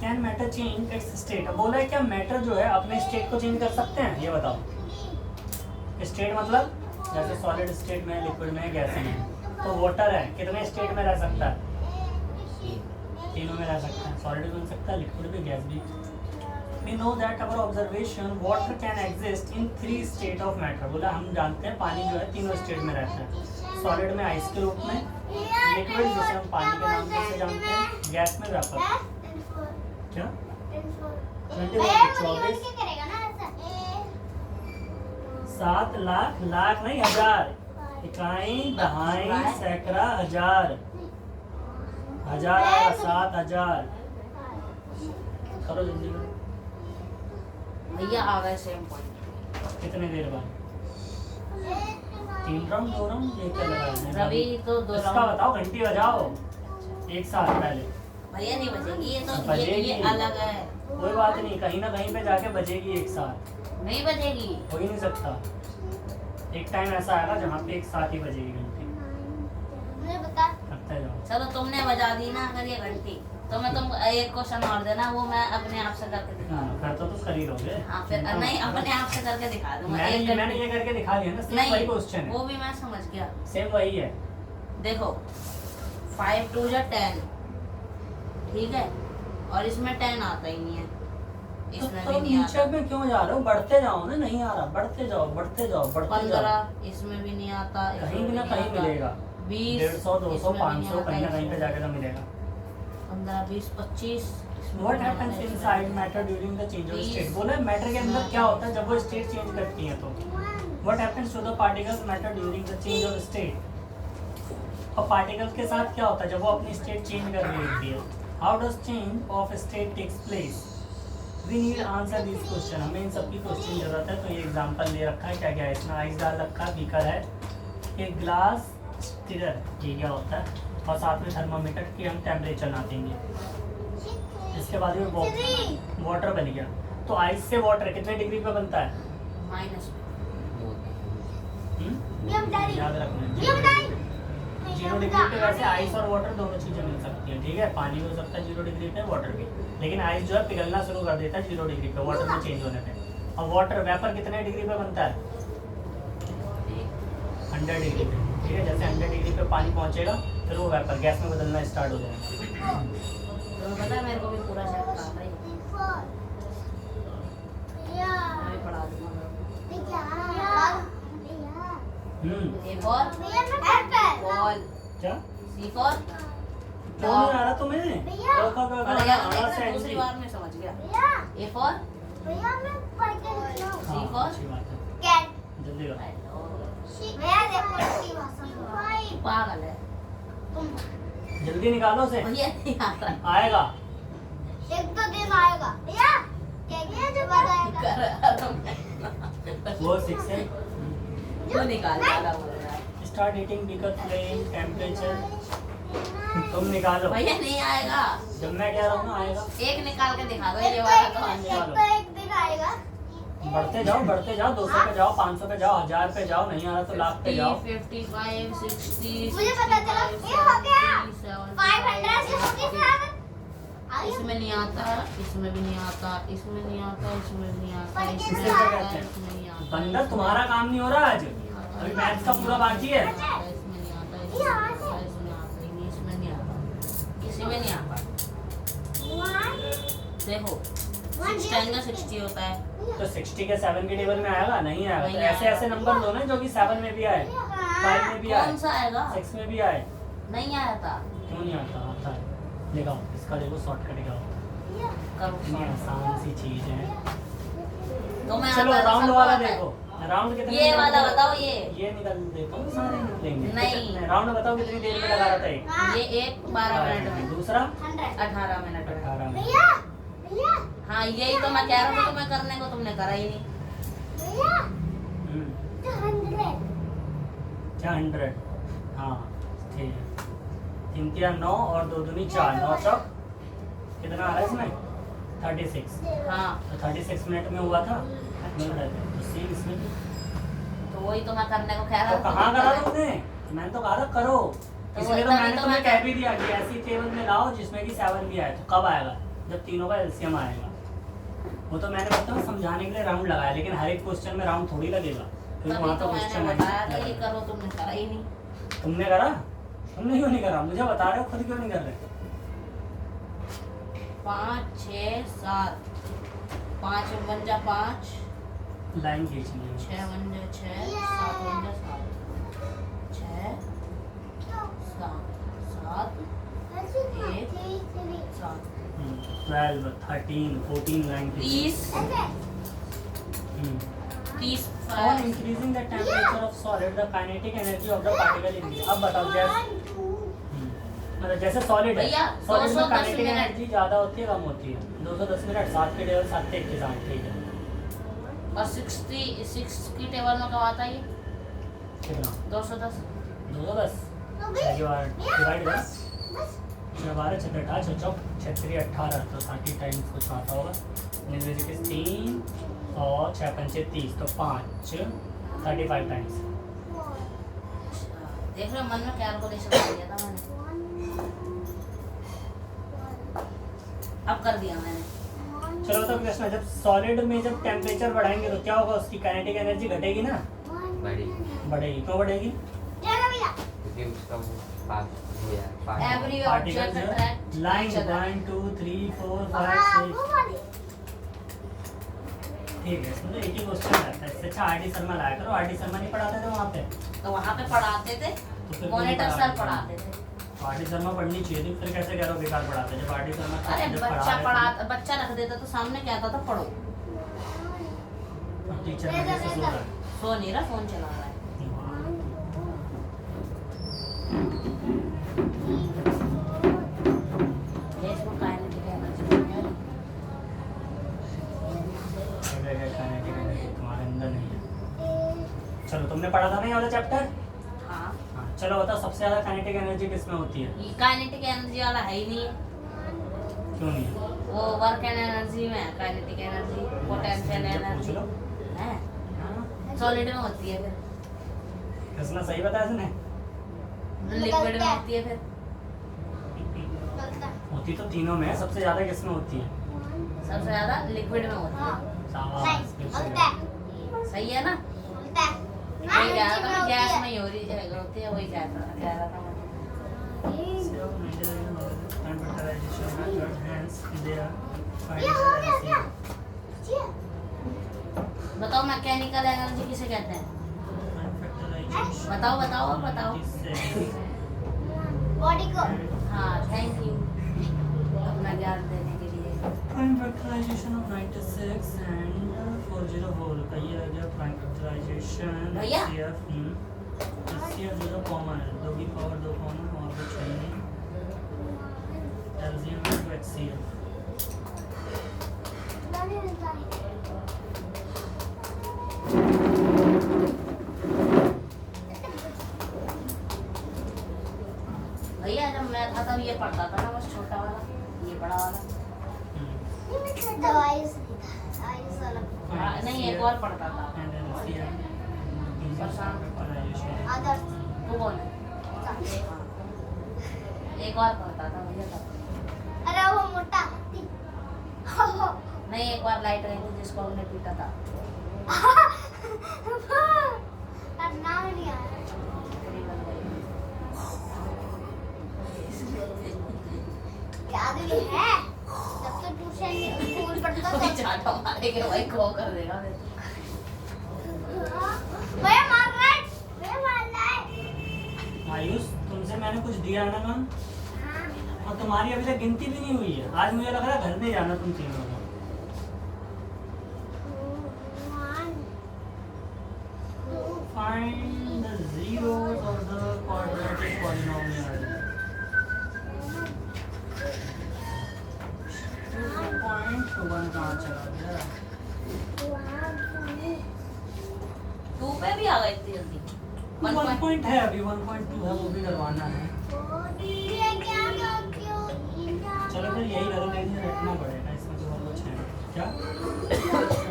Can matter change it's state? बोला है क्या मैटर जो है अपने स्टेट को चेंज कर सकते हैं? ये बताओ। स्टेट मतलब जैसे सॉलिड स्टेट में, लिक्विड में, गैस में। तो वाटर है कितने स्टेट में रह सकता है? तीनों में रह सकता है, सॉलिड भी बन सकता है, लिक्विड भी, गैस भी। We know that our observation water can exist in 3 state of matter। बोला हम जानते हैं पानी जो है तीनों स्टेट में रहता है, सॉलिड में आइस के रूप में, लिक्विड जिसे हम पानी के नाम से जानते हैं, गैस में वेपर। क्या 24 7 लाख, लाख नहीं हजार, इकाई, दहाई, सैकड़ा, हजार, हजार आएगा 7000। करो जल्दी करो। भैया आ गए सेम पॉइंट। कितने देर बाद? 3 राउंड 2 राउंड एक क्या लगा रवि तो 2 इसका राउंड। बताओ, घंटी बजाओ एक साथ पहले। भैया नहीं बचेगी ये तो, बजेगी। ये अलग है। कोई बात नहीं, कहीं ना कहीं पे जाके बजेगी एक साथ, नहीं बजेगी। हो ही नहीं सकता। एक टाइम ऐसा आएगा जहाँ पे एक साथ ही बजेगी घंटी। मुझे बता। करते जाओ। चलो तुमने बजा दी ना अगर ये घंटी, तो मैं तुम एक क्वेश्चन और देना, वो मैं अपने आप से करके दिखा हाँ, दूंगा। फिर तो तुम कर ही लोगे। हाँ फिर नहीं, अपने आप से करके दिखा दूंगा। मैंने ये करके दिखा दिया ना, सेम वही क्वेश्चन नहीं है, वो भी मैं समझ गया। सेम वही है। देखो 5 2 जा 10, ठीक है, और इसमें 10 आता ही नहीं है, इसमें तो भी नहीं नीचे आता। में क्यों जा रहे हो? बढ़ते जाओ ना, नहीं आ रहा, बढ़ते जाओ बढ़ते जाओ बढ़ते जाओ। 15 इसमें भी नहीं आता, कहीं भी ना कहीं मिलेगा। 20 150 200 500 कहीं ना कहीं पे जाके तो मिलेगा। 15 20 25। What happens inside matter during the change of state? बोला मैटर के अंदर क्या होता है जब वो स्टेट चेंज करती है तो? What happens to the particles matter during the change of state? और पार्टिकल्स के साथ क्या होता है जब वो अपनी स्टेट चेंज कर रही होती है? How does change of state takes place? We need answer these question. हमें इन सब की क्वेश्चन की जरूरत है। तो ये एग्जांपल ले रखा है, क्या क्या है इसमें? आइस डाल रखा है, बीकर है, एक ग्लास, स्टिरर, ये क्या होता है, और साथ में थर्मामीटर की हम टेम्परेचर नापेंगे। इसके बाद में वाटर बन गया। तो आइस से वाटर कितने डिग्री पे बनता है? माइनस याद रखना। 0 डिग्री पे वैसे आइस और वाटर दोनों चीजें मिल सकती है, ठीक है। पानी भी हो सकता है 0 डिग्री पे, वाटर भी, लेकिन आइस जो है पिघलना शुरू कर देता है 0 डिग्री पे, वाटर में चेंज होने पे। और वाटर वेपर कितने डिग्री पे बनता है? 100 डिग्री पे, ठीक है। जैसे 100 डिग्री पे पानी पहुंचेगा फिर वो वेपर गैस में बदलना स्टार्ट हो जाएगा। तो पता है मेरे को भी पूरा सेट था भाई, मैं भी पढ़ा दूंगा। ए फॉर बॉल, क्या सी फॉर क्यों नहीं आ रहा तुम्हें? पढ़ गया आना से मैं, दूसरी बार में समझ गया। ए फॉर सी फॉर अच्छी बात है, जल्दी करो। पागल है जल्दी निकालो से, भैया, नहीं आता। आएगा। एक दो दिन आएगा भैया, क्या जो बाद आएगा। वो 6 है। जो निकाल वाला बोल रहा है start heating beaker flame temperature. तुम निकालो, भैया, नहीं आएगा। जब मैं कह रहा हूँ ना आएगा। एक निकाल के दिखा दो ये वाला तो। एक दिन आएगा। बढ़ते जाओ 200 पे जाओ, 500 पे जाओ, 1000 पे जाओ, नहीं आ रहा तो लाख पे जाओ। 55 60 मुझे पता चला ये हो गया 500 से हो गया 7। इसमें नहीं आता, इसमें भी नहीं आता, इसमें नहीं आता, इसमें भी नहीं आता, इसमें इससे नहीं क्या आता, कहते हैं? इसमें नहीं आता। बंदर तुम्हारा काम नहीं हो रहा आज, अभी मैथ्स का पूरा बाकी है। इसमें नहीं आता, इसमें नहीं आता, इसमें आता ही नहीं, इसमें नहीं आता, इसी में नहीं आता। देखो 6 10 का 60 होता है। तो 60 के 7 के टेबल में आएगा? नहीं आएगा। तो नहीं ऐसे आएगा। ऐसे नंबर दो ना जो कि 7 में भी आए, 5 में भी आए, कौन सा आएगा? 6 में भी आए। नहीं आया था। क्यों नहीं आता? आता है। देखो इसका, देखो शॉर्टकट क्या होता है, करो इतनी आसान सी चीज है। तो मैं चलो आता- राउंड सबको वाला आता है। देखो, राउंड कितने ये देर में वाला लगा- बताओ, ये निकल देता हूँ, सारे निकलेंगे। नहीं। राउंड बताओ कितनी देर में लगा रहा था ये? ये एक 12 मिनट में, दूसरा 18 मिनट में। 18 में। भैया भैया हाँ यही तो मैं कह रहा था तुम्हें करने को, तुमने करा ही नहीं। भैया हम्म, 100। क्या 100? हाँ ठीक है। 3 3 9 और 2 दूनी 4, 9 चौक कितना आ रहा है इसमें? 36। हाँ तो 36 मिनट में हुआ था। मिल रहे थे तो सेम इसमें भी। तो वही तो मैं करने को कह रहा तो था। कहाँ करा तुमने? मैंने तो कहा था करो, तो इसलिए तो तभी मैंने तो तुम्हें मैं कह भी दिया कि ऐसी टेबल में लाओ जिसमें कि 7 भी आए। तो कब आएगा? जब तीनों का एलसीएम आएगा। वो तो मैंने बताया समझाने के लिए राउंड लगाया, लेकिन हर एक क्वेश्चन में राउंड थोड़ी लगेगा, क्योंकि तभी वहाँ तो तो मैंने क्वेश्चन बताया था ये है। करो, तुमने करा ही नहीं। तुमने करा? तुमने क्यों नहीं करा? मुझे बता रहे हो, खुद क्यों नहीं कर रहे? 5 6 7 5 1 जा 5, लाइन खींचनी है। 6 1 जा 6, 7 1 जा 7, 6 7 7 12 13 14 लाइन खींचनी। 30 30 On increasing the temperature of solid, the kinetic energy of the particle increase. अब बताओ जैसे मतलब जैसे सॉलिड है, भैया, सॉलिड में 210 काइनेटिक मिनट। एनर्जी ज़्यादा होती है कम होती है? 210 मिनट 7 के टेबल 7 के साथ, ठीक है। और 66 की टेबल में कब आता है ये? कितना? 210। 210 डिवाइड 10 12 6 8 चौक 36 18 तो 30 टाइम्स कुछ आता होगा। 3 और 6 पंचे 30 तो 5 35 टाइम्स। देख रहे हो, मन में कैलकुलेशन कर दिया था मैंने, अब कर दिया मैंने। चलो तो कृष्णा, जब सॉलिड में जब टेम्परेचर बढ़ाएंगे तो क्या होगा? उसकी काइनेटिक एनर्जी घटेगी ना? बड़ी बढ़ेगी। क्यों बढ़ेगी? क्योंकि उसका वो पास हो गया pass every particle object attract line 1 2 3 4 5 6 ठीक है। इसमें तो एक ही क्वेश्चन रहता है। इससे अच्छा आर डी शर्मा लाया करो। आर डी शर्मा नहीं पढ़ाते थे वहाँ पे? तो वहाँ पे पढ़ाते थे, तो फिर मॉनिटर क्यों सर नहीं पढ़ाते थे। आर डी शर्मा पढ़नी चाहिए थी, फिर कैसे कह रहे हो बेकार पढ़ाते? जब आर डी शर्मा अरे जब बच्चा रख देता तो सामने क्या आता था, पढ़ो। टीचर ने जैसे सो रहा है। सो नहीं रहा, फोन चला रहा है। ये इसको काइनेटिक एनर्जी बोलते हैं। काइनेटिक एनर्जी तुम्हारे अंदर नहीं है। चलो, तुमने पढ़ा था ना ये वाला चैप्टर? हाँ, हाँ, चलो बताओ सबसे ज्यादा काइनेटिक एनर्जी किसमें होती है? ये काइनेटिक एनर्जी वाला है ही नहीं है। क्यों नहीं है? वो वर्क एंड एनर्जी में है, काइनेटिक एनर्जी, पोटेंशियल पूछ एनर्जी लो। है, हाँ, सॉलिड में होती है, फिर कृष्णा सही बताया इसने? लिक्विड में होती है, फिर होती तो तीनों में है, सबसे ज्यादा किसमें होती है? सबसे ज्यादा लिक्विड में होती है। शाबाश, बिल्कुल। सही है ना? वही कह रहा था मैं, गैस में ही हो रही होती है, वही कह रहा था मैं। बताओ मैकेनिकल एनर्जी किसे कहते हैं? बताओ बताओ बताओ। बॉडी को हाँ, थैंक यू अपना ज्ञान देने के लिए। Prime factorization of 96 and 404 का ये आ गया prime factorization भैया? HCF जो कॉमन है, 2 की पावर 2 कॉमन और कुछ है नहीं। LCM to HCF भैया जब मैं था तब ये पढ़ता था ना, बस छोटा वाला, ये बड़ा वाला। दवाई हाँ, नहीं, एक और पढ़ता था। and LCM Prashant. factorization आदर्श तू कौन है? हाँ। एक और पढ़ता था भैया तब। अरे वो मोटा नहीं, एक बार लाइट गई थी जिसको हमने पीटा था। नाम नहीं आ रहा पूरी बन गई। याद नहीं है जब तो ट्यूशन स्कूल पढ़ता कोई था चाटा मारेगा भाई, खो कर देगा फिर। भैया मार रहा है भैया मार रहा है आयुष, तुमसे मैंने कुछ दिया है ना काम, और तुम्हारी अभी तक गिनती भी नहीं हुई है। आज मुझे लग रहा है घर नहीं जाना तुम तीनों को। Find the zeros of the quadratic polynomial. 2.1 कहाँ चला गया? 2 पे भी आ गई इतनी जल्दी। 1 पॉइंट है अभी, 1.2 है, वो भी करवाना है। ये क्या क्यों चलो फिर यही करो, लेकिन रखना पड़ेगा, इसमें तो और कुछ है क्या?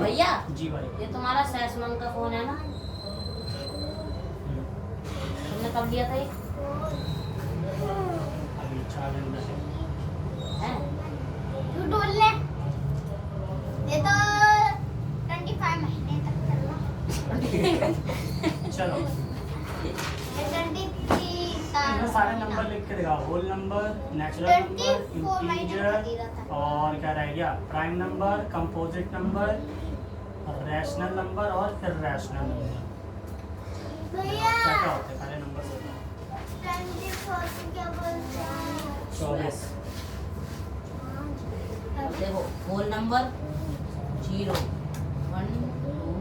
भैया, जी भाई। ये तुम्हारा सैमसंग का फोन है ना? तुमने कब लिया था ये? अभी 4 दिन है। हैं? तू डोल ले ये तो 25 महीने तक चलना चलो, 23 इसमें सारे नंबर लिख के दिखाओ। Whole number, natural number, 24 integer, और क्या रह गया? Prime number, composite number, rational number और फिर रैशनल नंबर। भैया क्या क्या होते हैं सारे नंबर? 24 क्या बोलते हैं 24। देखो, whole number 0 1 2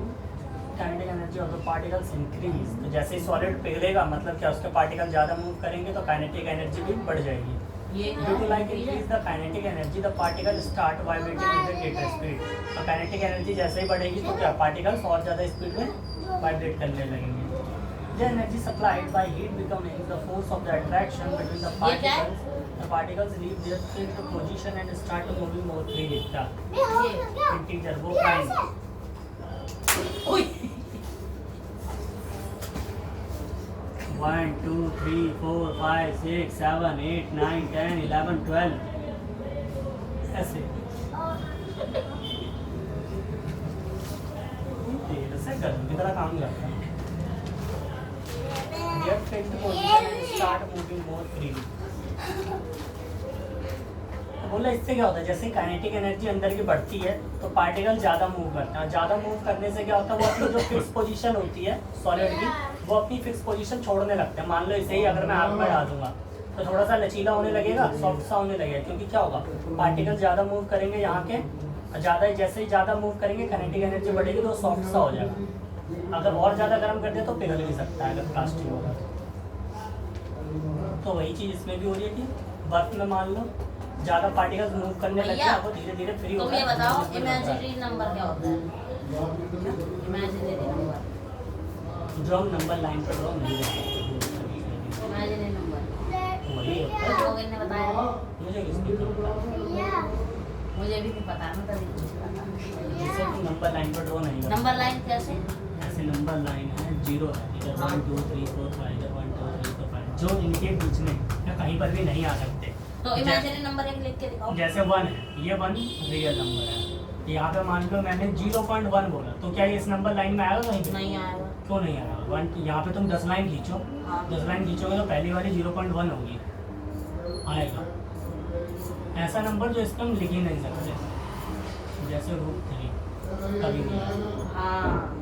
kinetic energy of the particles increase. तो जैसे ही सॉलिड पिघलेगा मतलब क्या उसके पार्टिकल ज़्यादा मूव करेंगे तो काइनेटिक एनर्जी भी बढ़ जाएगी। ये due to like increase the kinetic energy the particle start vibrating with the greater speed. तो काइनेटिक एनर्जी जैसे ही बढ़ेगी तो क्या पार्टिकल्स और ज़्यादा स्पीड में वाइब्रेट करने लगेंगे। The energy supplied by heat becoming the force of the attraction between the particles. The particles leave their fixed position and start moving more freely. क्या इंटीजर वो प्राइम ओए 1 2 3 4 5 6 7 8 9 10 11 12 ऐसे ऐसे कर की तरह काम करता है। Get fixed position and start moving more freely. तो बोला इससे क्या होता है जैसे काइनेटिक एनर्जी अंदर की बढ़ती है तो पार्टिकल ज़्यादा मूव करते हैं। ज़्यादा मूव करने से क्या होता है वो अपनी जो फिक्स पोजीशन होती है सॉलिड की वो अपनी फिक्स पोजीशन छोड़ने लगते हैं। मान लो इसे ही अगर मैं आग में डाल दूंगा तो थोड़ा सा लचीला होने लगेगा, सॉफ्ट सा होने लगेगा, क्योंकि क्या होगा पार्टिकल ज़्यादा मूव करेंगे यहाँ के, ज़्यादा जैसे ही ज़्यादा मूव करेंगे काइनेटिक एनर्जी बढ़ेगी तो सॉफ्ट सा हो जाएगा। अगर और ज़्यादा गर्म कर दे तो पिघल भी सकता है अगर प्लास्टिक होगा। तो वही चीज़ इसमें भी हो रही है कि बर्फ में मान लो ज़्यादा पार्टिकल्स मूव करने लगे भैया, वो धीरे धीरे फ्री तुम ये बताओ इमेजिनरी नंबर क्या होता है? इमेजिनरी नंबर, जो हम नंबर लाइन पर ड्रॉ नहीं करते इमेजिनरी नंबर वही होता है। लोगों ने बताया, मुझे किसने कहा? मुझे भी नहीं पता, मैं तभी पूछ रहा था। जैसे तुम नंबर लाइन पर ड्रॉ नहीं करते नंबर लाइन कैसे? ऐसे नंबर लाइन है 0 है, इधर 1 2 3 4 5, इधर 1 2 3 4 5, जो इनके बीच में या कहीं पर भी नहीं आ सकते। तो इमेजिनरी नंबर एक लिख के दिखाओ। जैसे 1 है, ये 1 रियल नंबर है। यहाँ पे मान लो मैंने 0.1 बोला तो क्या ये इस नंबर लाइन में आएगा कहीं पे? नहीं आएगा। क्यों नहीं आएगा? 1 यहाँ पे तुम 10 लाइन खींचो, हाँ। 10 लाइन खींचोगे तो पहली वाली 0.1 होगी, आएगा। ऐसा नंबर जो इसमें हम लिख ही नहीं सकते, जैसे √3 कभी नहीं आएगा। हाँ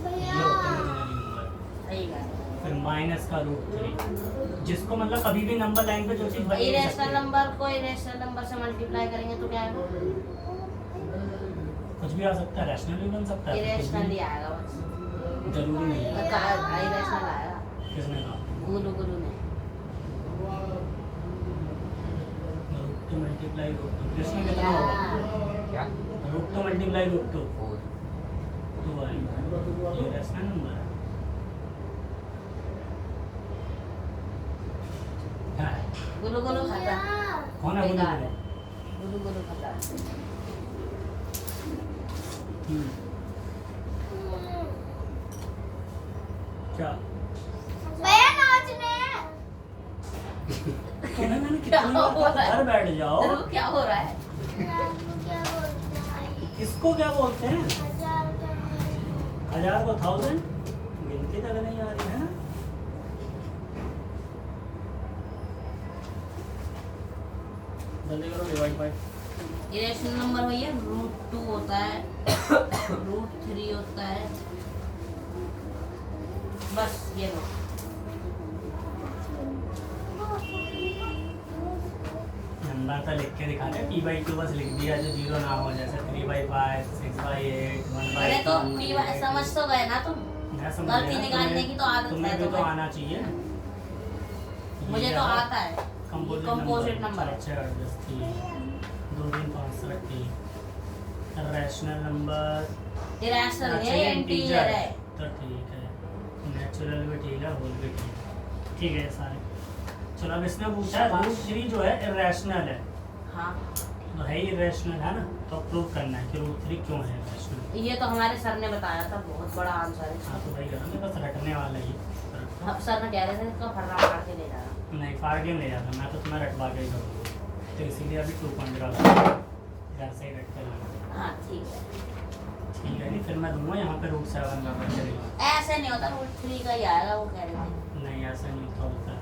ये होता है imaginary number। सही बात। फिर माइनस का √3 जिसको मतलब कभी भी नंबर लाइन पे जो चीज़ बन नहीं इरेशनल सकती, नंबर को इरेशनल नंबर से मल्टीप्लाई करेंगे तो क्या आएगा? कुछ भी आ सकता है, रैशनल भी बन सकता है, इरेशनल ही आएगा बस। जरूरी नहीं है। इरेशनल आएगा। किसने कहा? गुरु गुरु ने। √2 मल्टीप्लाई √2 इसमें कितना होगा? क्या √2 मल्टीप्लाई √2 4 2 आएगा। ये रैशनल नंबर है। क्या है? गुरु गुरु खाता। कौन है बेकार है। बोलो? गुरु गुरु खाता। क्या भैया नाचने हैं। तुम्हें मैंने क्या कितनी बार हो कहा रहा है? घर बैठ जाओ। ध्रुव, क्या हो रहा है? क्या बोलते हैं? इसको क्या बोलते हैं? 1000 का 1000 को 1000 गिनती तक नहीं आ रही है ना। जल्दी करो, डिवाइड बाय। इरेशनल नंबर भैया √2 होता है, √3 होता है, बस ये लो। नंबर तो लिख के दिखाते हैं, p/2 बस लिख दिया जो 0 ना हो, जैसे 3/5 6/8 अरे तो 1/2 समझ तो गए ना तुम? मैं समझ गलती गया, निकालने की तो आदत तुम्हें है भी तो तुम्हें। आना चाहिए। मुझे तो आता है। कंपोजिट नंबर है। 2 3 5 7 रैशनल नंबर इरेशनल है, इंटीजर है। तो ठीक है, नेचुरल भी ठीक है, होल भी ठीक है, ठीक है सारे। चलो अब इसने पूछा है √3 जो है इरेशनल है, हाँ, तो है ही इरेशनल है ना, तो प्रूव करना है कि √3 क्यों है इरेशनल। ये तो हमारे सर ने बताया था, बहुत बड़ा आंसर है हाँ इसका। तो भाई करेंगे, बस रटने वाला ही। अब सर ने कह रहे थे इसका फर्रा मार के ले जाना। नहीं फाड़ के नहीं जाता, मैं तो तुम्हें रटवा के ही करूँगा, तो इसीलिए अभी 2 पॉइंट का घर से ही रट कर लगा। हाँ ठीक है। ठीक है जी, फिर मैं दूंगा यहाँ पे √7 का कर चलेगा। ऐसे नहीं होता, √3 का ही आएगा, वो कह रहे थे। नहीं ऐसा नहीं होता है,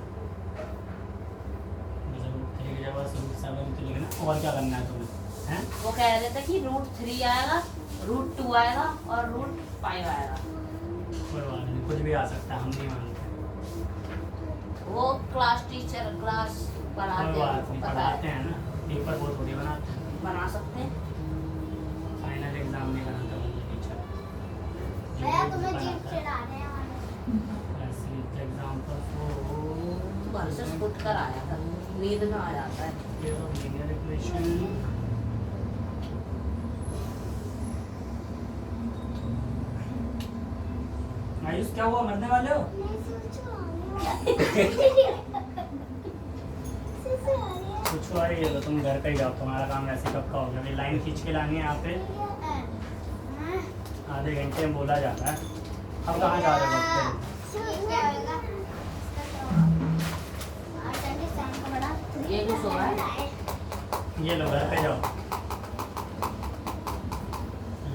मुझे √3 की जगह √7 तो लिखना। और क्या करना है तुम्हें? हैं वो कह रहे थे कि √3 आएगा, √2 आएगा और √5 आएगा। कोई बात नहीं, कुछ भी आ सकता है, हम नहीं मानते। वो क्लास टीचर क्लास कोई पढ़ाते बात हैं, नहीं, पता पढ़ाते है, हैं ना, पेपर बहुत थोड़ी बनाते हैं, बना सकते हैं। फाइनल एग्जाम नहीं बनाते वो टीचर। भैया तुम्हें जीप चलाने वाले एग्जांपल फॉर घर से स्कूट कर आया था, नींद में आ जाता है। Linear equation. आयुष क्या हुआ, मरने वाले हो? कुछ हुआ ही है तो तुम घर पे ही जाओ, तुम्हारा काम ऐसे कब का होगा। अभी लाइन खींच के लानी है यहाँ पे, आधे घंटे में बोला जाता है। अब कहाँ जा रहे हो बच्चे? ये कुछ हो रहा है। ये लो घर पे जाओ,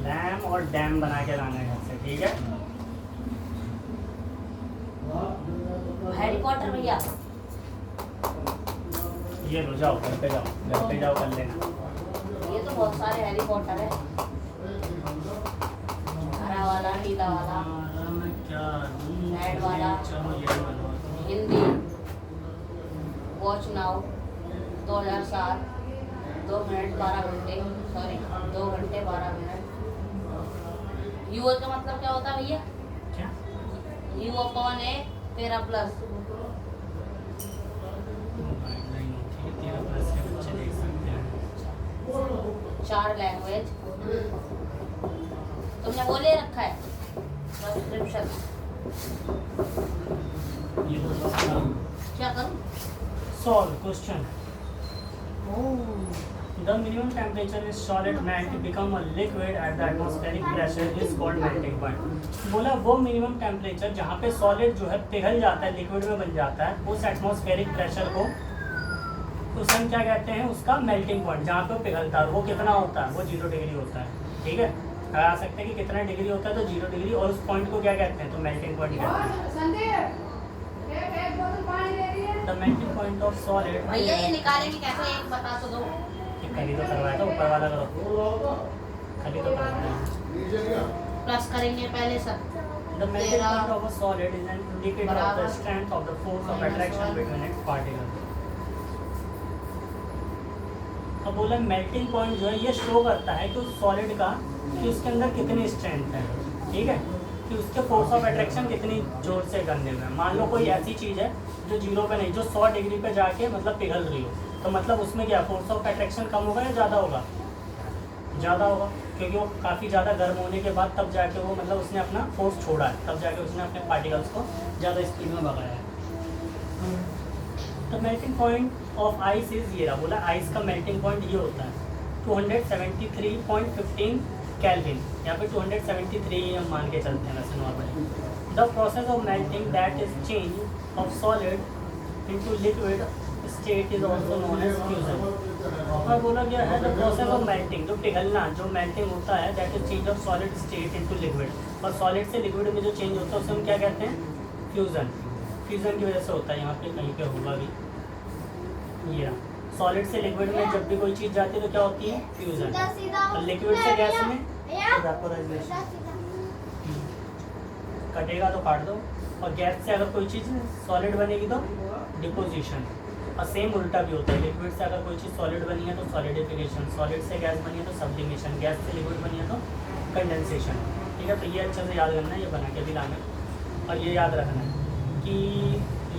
लैम और डैम बना के लाना है घर से, ठीक है? हैरी पॉटर भैया, ये लो जाओ घर पे जाओ, घर पे जाओ कर लेना। ये तो बहुत सारे हैरी पॉटर है, हरा वाला, नीला वाला, मैं क्या रेड वाला, चलो ये वाला। हिंदी, वॉच नाउ, 2007, 2 मिनट 12 घंटे, सॉरी 2 घंटे 12 मिनट। यूओ का मतलब क्या होता है भैया? क्या? You upon A 13 plus. Guideline होती है 13 प्लस के बच्चे देख सकते हैं। 4 लैंग्वेज तुमने वो ले रखा है सब्सक्रिप्शन। ये लो क्या करूं? Solve question. The minimum temperature is solid meant to become a liquid at the atmospheric pressure is called melting point. बोला वो मिनिमम टेम्परेचर जहाँ पे सॉलिड जो है पिघल जाता है, लिक्विड में बन जाता है, उस एटमॉस्फेरिक प्रेशर को उसे हम क्या कहते हैं? उसका मेल्टिंग पॉइंट, जहाँ पे वो पिघलता है। वो कितना होता है? वो 0 डिग्री होता है, ठीक है? लगा सकते हैं कि कितना डिग्री होता है, तो 0 डिग्री। और उस पॉइंट को क्या कहते हैं? तो मेल्टिंग पॉइंट कहते हैं। The melting point of solid। भैया ये निकालेंगे कैसे, एक बता तो दो। खली तो करवाया था, ऊपर वाला करो, खली तो करवाया। प्लस करेंगे पहले सब। The melting point of a solid is an indicator of the strength of the force of attraction between its particles. अब बोला मेल्टिंग पॉइंट जो है ये शो करता है कि उस सॉलिड का कि उसके अंदर कितनी स्ट्रेंथ है, ठीक है? कि उसके फोर्स ऑफ अट्रैक्शन कितनी जोर से करने में। मान लो कोई ऐसी चीज़ है जो 0 पे नहीं, जो 100 डिग्री पे जाके मतलब पिघल रही हो, तो मतलब उसमें क्या फोर्स ऑफ अट्रैक्शन कम होगा या ज़्यादा होगा? ज़्यादा होगा, क्योंकि वो काफ़ी ज़्यादा गर्म होने के बाद तब जाके वो मतलब उसने अपना फोर्स छोड़ा है, तब जाके उसने अपने पार्टिकल्स को ज़्यादा स्पीड में भगाया है। तो melting point of ice is ये रहा। बोला आइस का मेल्टिंग पॉइंट ये होता है 273.15 केल्विन। यहाँ पे 273 हम मान के चलते हैं वैसे normally. The process of melting that is change of solid into liquid state is also known as fusion. और बोला गया है द प्रोसेस ऑफ मेल्टिंग, जो पिघलना, जो मेल्टिंग होता है that is change of solid state into liquid. और सॉलिड से लिक्विड में जो चेंज होता है उसे हम क्या कहते हैं? फ्यूजन। फ्यूजन की वजह से होता है, यहाँ पे कहीं पे होगा भी ये। सॉलिड से लिक्विड में जब भी कोई चीज़ जाती है तो क्या होती है? फ्यूजन। और लिक्विड से गैस में इवेपोराइजेशन। कटेगा तो काट दो। और गैस से अगर कोई चीज़ सॉलिड बनेगी तो डिपोजिशन। और सेम उल्टा भी होता है, लिक्विड से अगर कोई चीज़ सॉलिड बनी है तो सॉलिडिफिकेशन, सॉलिड से गैस बनी है तो सब्लिमेशन, गैस से लिक्विड बनी है तो कंडेंसेशन, ठीक है? तो ये अच्छे से याद करना है, ये बना के भी लाना है। और ये याद रखना है कि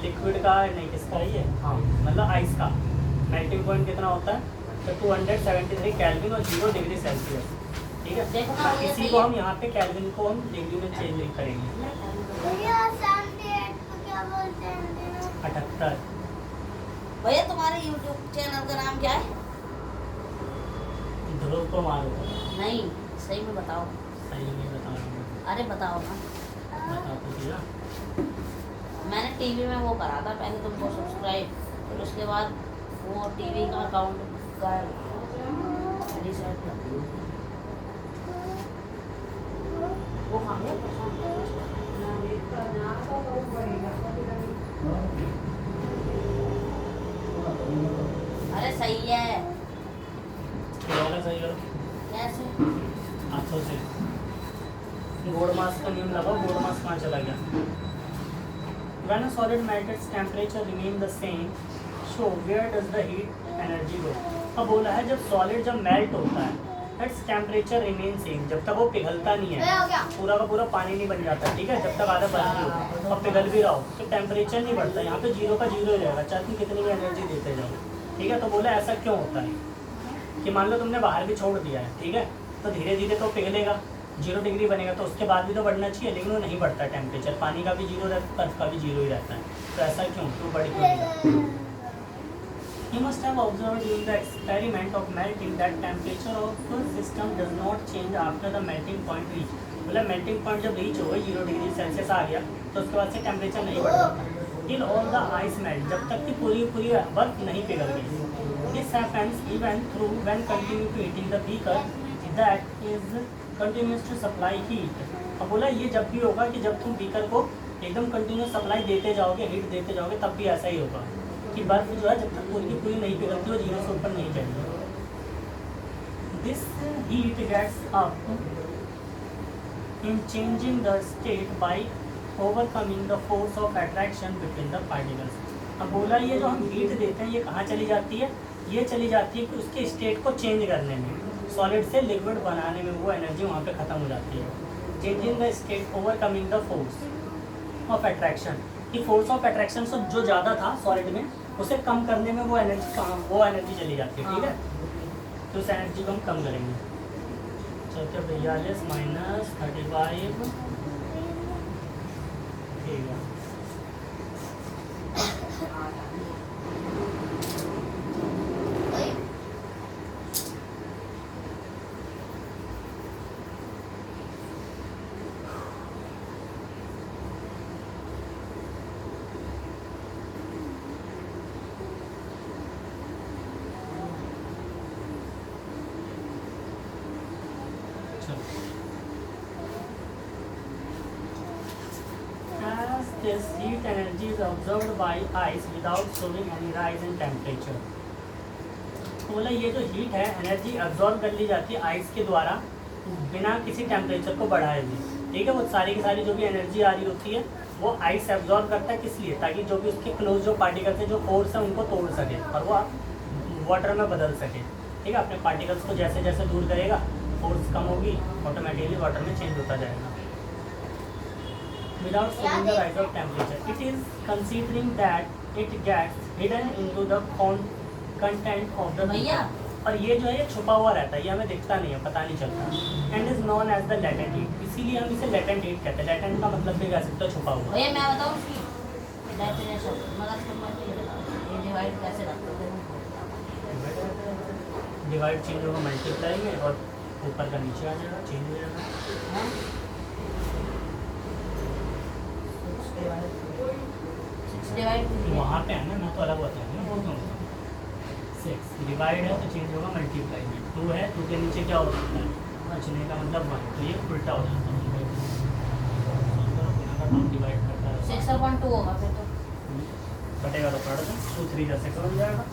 लिक्विड का नहीं, किसका है ये? हाँ, मतलब आइस का मेल्टिंग पॉइंट कितना होता है? तो 273 केल्विन और 0 डिग्री सेल्सियस, ठीक है? इसी को हम यहाँ पे केल्विन को हम डिग्री में चेंज करेंगे। 78। भैया तुम्हारे YouTube चैनल का नाम क्या है? ध्रुव को मारो। नहीं, सही में बताओ। सही नहीं बता रहा हूँ। अरे बताओ ना। बता तो दिया। मैंने टीवी में वो करा था पहले तुमको सब्सक्राइब, फिर उसके बाद वो टीवी का अकाउंट गायब, रिसेट कर दिया। वो कहाँ गया? अरे सही है। दोबारा सही करो। कैसे? हाथों से। बोर्ड मास का नियम लगाओ। बोर्ड मास कहाँ चला गया? When a solid melts, its temperature remain the same. So where does the heat energy go? अब बोला है जब सॉलिड जब मेल्ट होता है इट्स टेम्परेचर रिमेन सेम, जब तक वो पिघलता नहीं ये है, हो गया। पूरा का पूरा पानी नहीं बन जाता, ठीक है, जब तक आधा बर्फ नहीं हो और पिघल भी रहा हो तो टेम्परेचर नहीं बढ़ता, यहाँ पे 0 का 0 ही रहेगा, चाहे तुम कितनी भी एनर्जी देते जाओ, ठीक है। तो बोला ऐसा क्यों होता है कि मान लो तुमने बाहर भी छोड़ दिया है, ठीक है, तो धीरे धीरे तो पिघलेगा, 0 डिग्री बनेगा, तो उसके बाद भी तो बढ़ना चाहिए, लेकिन वो नहीं बढ़ता टेम्परेचर, पानी का भी 0 रहता है, बर्फ का भी 0 ही रहता है। तो ऐसा क्यों बढ़ क्यों नहीं जाता? You must have observed during the experiment of melting that temperature of the system does not change after the melting point reach. मतलब melting point जब reach हो गई 0 डिग्री सेल्सियस आ गया तो उसके बाद से टेम्परेचर नहीं बढ़ता till all the ice melt, जब तक कि पूरी बर्फ नहीं पिघल गई। This happens even through when continue to heating the beaker that is continues to supply heat. अब बोला ये जब भी होगा कि जब तुम बीकर को एकदम कंटिन्यूस सप्लाई देते जाओगे, हीट देते जाओगे, तब भी ऐसा ही होगा कि बर्फ जो है जब तक पूरी की पूरी नहीं पिघलती वो 0 से ऊपर नहीं जाएगी। This heat gets up in changing the state by overcoming the force of attraction between the particles. अब बोला ये जो हम हीट देते हैं ये कहाँ चली जाती है? ये चली जाती है कि उसके स्टेट को चेंज करने में, सॉलिड से लिक्विड बनाने में वो एनर्जी वहाँ पे ख़त्म हो जाती है। Changing the state overcoming the force of attraction, कि फोर्स ऑफ अट्रैक्शन से जो ज़्यादा था सॉलिड में उसे कम करने में वो एनर्जी चली जाती है, ठीक है। तो उस एनर्जी को हम कम करेंगे। चौथे 42 माइनस 35, ठीक है। As this heat energy is absorbed by ice without showing any rise in temperature. तो बोला ये जो हीट है एनर्जी अब्जॉर्ब कर ली जाती है आइस के द्वारा बिना किसी टेम्परेचर को बढ़ाए हुए, ठीक है। वो सारी की सारी जो भी एनर्जी आ रही होती है वो आइस एब्जॉर्ब करता है, किस लिए? ताकि जो भी उसके क्लोज जो पार्टिकल्स है जो फोर्स है उनको तोड़ सके और वो वाटर में बदल सके, ठीक है। अपने पार्टिकल्स को जैसे जैसे दूर करेगा फोर्स कम होगी, ऑटोमेटिकली वाटर में चेंज होता जाएगा। Without showing the rise of temperature, it is considering that it gets hidden into the content of the beaker. और ये जो है ये छुपा हुआ रहता है, ये हमें दिखता नहीं है, पता नहीं चलता। And is known as the latent heat, इसीलिए हम इसे लेटेंट हीट कहते हैं। लेटेंट का मतलब भी कह सकते हो छुपा हुआ। भैया मैं बताऊँ उसकी डेफिनेशन, मतलब तुम ये डिवाइड कैसे रखते हो? डिवाइड चेंज होगा मल्टीप्लाई में और ऊपर का नीचे आ जाएगा, चेंज हो जाएगा। वहाँ पे है ना, मैं तो अलग बताऊँगा ना, बोल दूँगा 6 डिवाइड है तो चेंज होगा मल्टीप्लाई में, 2 है 2 के नीचे क्या हो सकता है बचने का मतलब 1, तो ये उल्टा हो जाता है, डिवाइड करता है 6/2 होगा फिर तो बटेगा तो पड़ा था 2 3 जैसे कर जाएगा।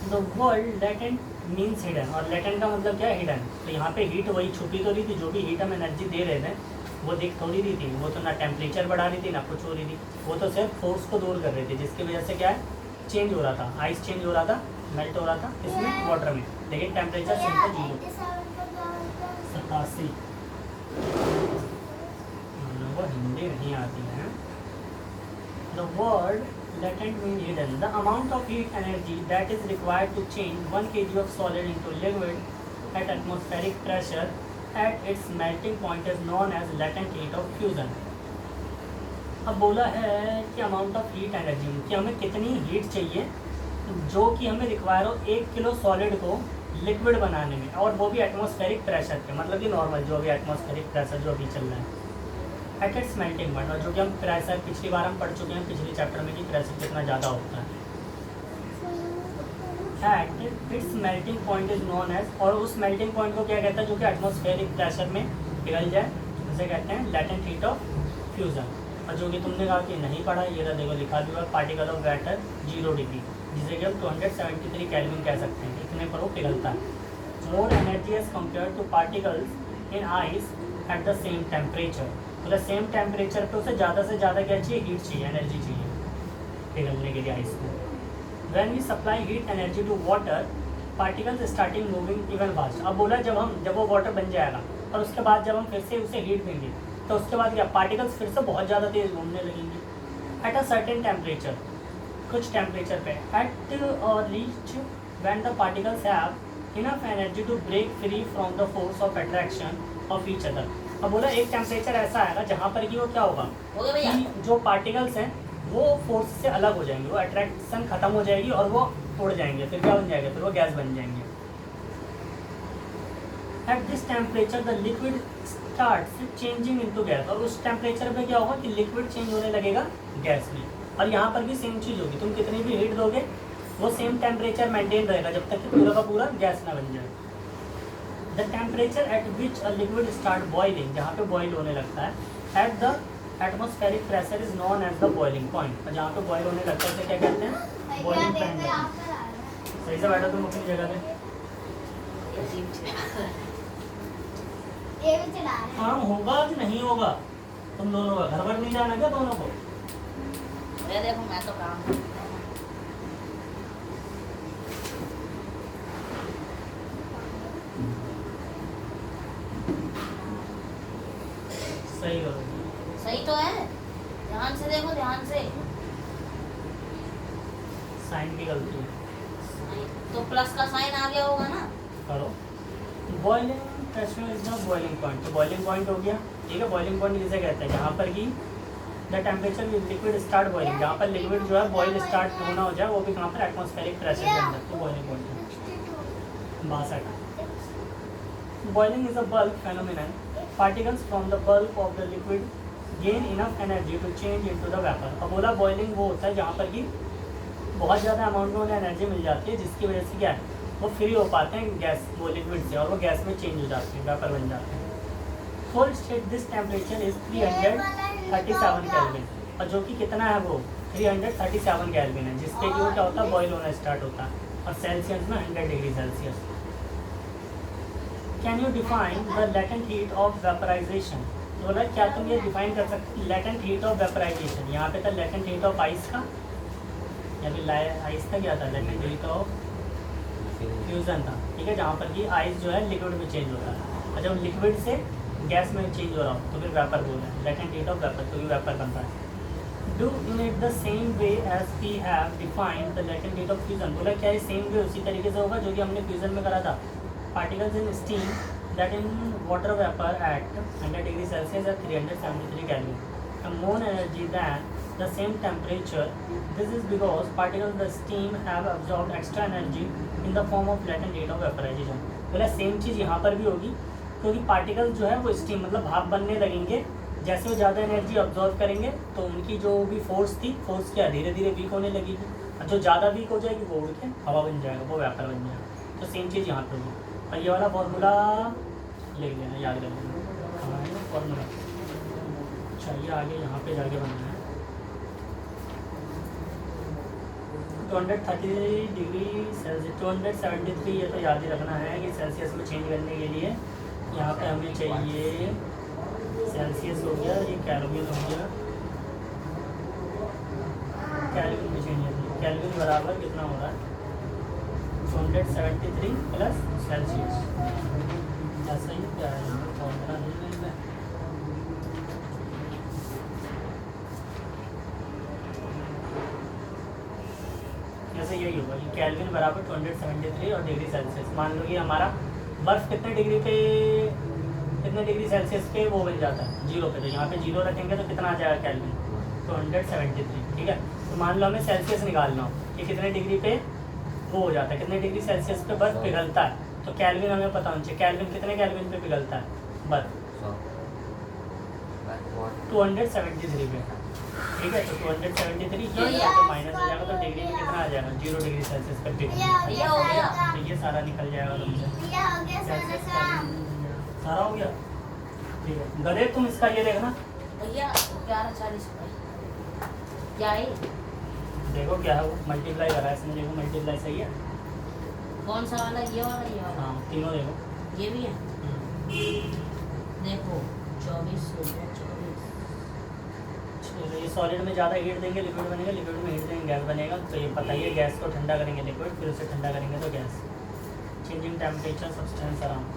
The world latent means hidden, और लेटेंट का मतलब क्या है? हिडन। तो यहाँ पे हीट वही छुपी तो रही थी, जो भी हीट हम एनर्जी दे रहे थे वो दिख थोड़ी रही थी, वो तो ना टेम्परेचर बढ़ा रही थी ना कुछ हो रही थी, वो तो सिर्फ फोर्स को दूर कर रही थी, जिसकी वजह से क्या है चेंज हो रहा था, आइस चेंज हो रहा था, मेल्ट हो रहा था इसमें वाटर में, लेकिन टेम्परेचर सिंपल 0 87 वो हिंदी नहीं आती है। The word latent mean hidden, the amount of heat energy that is required to change 1 kg of solid into liquid at atmospheric pressure at its melting point is known as latent heat of fusion. अब बोला है कि अमाउंट ऑफ हीट एनर्जी कि हमें कितनी हीट चाहिए जो कि हमें रिक्वायर हो 1 किलो सॉलिड को लिक्विड बनाने में, और वो भी एटमॉस्फेरिक प्रेशर पे, मतलब कि नॉर्मल जो भी एटमॉस्फेरिक प्रेशर जो अभी चल रहा है एट इट्स मेल्टिंग पॉइंट, और जो कि हम प्रेशर पिछली बार हम पढ़ चुके हैं पिछले चैप्टर में कि प्रेशर कितना ज़्यादा होता है। At its melting point is known as, और उस मेल्टिंग पॉइंट को क्या कहता है जो कि एटमॉस्फेरिक प्रेशर में पिघल जाए, उसे कहते हैं लेटेंट हीट ऑफ फ्यूजन। और जो कि तुमने कहा कि नहीं पढ़ा, ये देखो लिखा भी हुआ पार्टिकल ऑफ वाटर 0 डिग्री, जिसे कि हम 273 केल्विन कह सकते हैं, इतने पर वो पिघलता है। More energy as compare to particles in ice at the same temperature, मतलब सेम टेम्परेचर पे उसे ज़्यादा से ज़्यादा क्या चाहिए? हीट चाहिए, एनर्जी चाहिए पिघलने के लिए आइस को। When we supply heat energy to water particles starting moving even fast. अब बोला जब वो वाटर बन जाएगा और उसके बाद जब हम फिर से उसे हीट देंगे तो उसके बाद क्या पार्टिकल्स फिर से बहुत ज़्यादा तेज़ घूमने लगेंगे एट अ सर्टेन टेम्परेचर, कुछ टेम्परेचर पे एट और reach when the particles have enough energy to break free from the force of attraction of each other. अब बोला एक टेम्परेचर ऐसा आएगा जहाँ पर कि वो क्या होगा हो गया भैया। कि जो पार्टिकल्स हैं वो फोर्स से अलग हो जाएंगे, वो अट्रैक्शन खत्म हो जाएगी और वो उड़ जाएंगे, फिर क्या बन जाएगा, फिर वो गैस बन जाएंगे। At this temperature the liquid starts changing into gas, और उस टेम्परेचर पे क्या होगा कि लिक्विड चेंज होने लगेगा गैस में। और यहाँ पर भी सेम चीज़ होगी, तुम कितनी भी हीट दोगे वो सेम टेम्परेचर मेंटेन रहेगा जब तक कि पूरा का पूरा गैस ना बन जाए। The temperature at which a liquid start boiling, जहाँ पे बॉयल होने लगता है, at the atmospheric pressure is known as the boiling point. और जहाँ पे बॉयल होने लगता है उसे क्या कहते हैं, बॉइलिंग पॉइंट। सही से बैठो तुम अपनी जगह पे। ये भी चला रहे हैं। काम होगा कि नहीं होगा तुम दोनों का, घर पर नहीं जाना क्या दोनों को? ये देखो मैं तो काम करता हूँ। सही करो। सही तो है, ध्यान से देखो, ध्यान से। साइन की गलती है, तो प्लस का साइन आ गया होगा ना। करो। Boiling pressure is the boiling point, तो बॉइलिंग पॉइंट हो गया, ठीक है। बॉइलिंग पॉइंट किसे कहते हैं, जहाँ पर कि the temperature liquid start boiling, जहाँ पर लिक्विड जो है बॉइल स्टार्ट होना हो जाए, वो भी कहाँ पर एटमॉस्फेरिक प्रेशर के अंदर, तो बॉइलिंग पॉइंट है। 62 boiling is a bulk phenomenon, particles from the bulk of the liquid gain enough energy to change into the vapour. अब बोला बॉइलिंग वो होता है जहाँ पर कि बहुत ज़्यादा अमाउंट में उन्हें एनर्जी मिल जाती है, जिसकी वजह से क्या है वो फ्री हो पाते हैं गैस, वो लिक्विड से, और वो गैस में चेंज हो जाते हैं, वेपर बन जाते हैं। Full state this temperature is 337 kelvin, और जो कि कितना है वो 337 केल्विन है, जिसके कि वो क्या होता है बॉयल होना स्टार्ट होता है, और सेल्सियस में 100 degree Celsius. Can you define the latent heat of vaporisation, तो बोला क्या तुम ये डिफाइन कर सकते लेटेंट हीट ऑफ वेपराइजेशन। यहाँ पे था लेटेंट हीट ऑफ आइस का, या फिर आइस का क्या था, लेटेंट हीट ऑफ फ्यूजन था, ठीक है, जहाँ पर कि आइस जो है लिक्विड में चेंज होता है, और जब लिक्विड से गैस में चेंज हो रहा हो तो फिर वेपर बोल रहे हैं, लेटेंट हीट ऑफ वेपर, तो वेपर बन रहा है। Do in it the same way as we have defined the latent heat of fusion, बोला क्या ये सेम वे उसी तरीके से होगा जो कि हमने फ्यूजन में करा था। Particles in steam that in water vapour eight 100 degree Celsius at 373 kelvin have more energy than the same temperature. This is because particles in the steam have absorbed extra energy in the form of latent heat of vaporization. बोला सेम चीज़ यहाँ पर भी होगी, क्योंकि पार्टिकल्स जो है वो स्टीम मतलब भाप बनने लगेंगे, जैसे वो ज़्यादा एनर्जी ऑब्जॉर्व करेंगे तो उनकी जो भी फोर्स थी, फोर्स क्या धीरे धीरे वीक होने लगेगी, और जो ज़्यादा वीक हो जाएगी वो उड़ के हवा बन जाएगा, वो वेपर बन जाएगा। तो सेम चीज़ यहाँ पर होगी। और ये वाला फॉर्मूला लिख लेना, याद रख लेना, हमारा फॉर्मूला चाहिए आगे यहाँ पे जाके बनना है। 230 डिग्री सेल्सियस 273, ये तो याद ही रखना है कि सेल्सियस में चेंज करने के लिए यहाँ पे हमें चाहिए सेल्सियस हो गया, ये केल्विन हो गया, केल्विन में चेंज है, केल्विन बराबर कितना हो रहा है 273 प्लस सेल्सियस, ऐसा ही क्या है फॉर्मूला नहीं मिल रहा है। जैसे यही होगा कि केल्विन बराबर 273 और डिग्री सेल्सियस। मान लो कि हमारा बर्फ़ कितने डिग्री सेल्सियस पे वो बन जाता है, 0 पे, तो यहाँ पे 0 रखेंगे तो कितना आ जाएगा केल्विन 273, ठीक है। तो मान लो हमें सेल्सियस निकालना हो कि कितने डिग्री पे वो हो जाता है, कितने डिग्री सेल्सियस पे बर्फ़ पिघलता है, तो केल्विन हमें पता होना चाहिए, केल्विन कितने केल्विन पे पिघलता है बर्फ़ 273 पे, ठीक है। तो 273 ये यहाँ पे माइनस हो जाएगा, तो डिग्री में कितना आ जाएगा 0 डिग्री सेल्सियस पे पिघल, ये हो गया। तो ये सारा निकल जाएगा तुमसे, सारा हो गया, ठीक है। गधे तुम इसका ये देखना, भैया 11:40 क्या है, देखो क्या है वो मल्टीप्लाई करा है इसमें, देखो मल्टीप्लाई सही है, कौन सा वाला, ये वाला, ये वाला, हाँ तीनों देखो, ये भी है, देखो 24 हो गया, 24। तो ये सॉलिड में ज़्यादा हीट देंगे लिक्विड बनेगा, लिक्विड में हीट देंगे गैस बनेगा, तो ये पता ही है, गैस को ठंडा करेंगे लिक्विड, फिर उसे ठंडा करेंगे तो gas. Changing temperature substance around,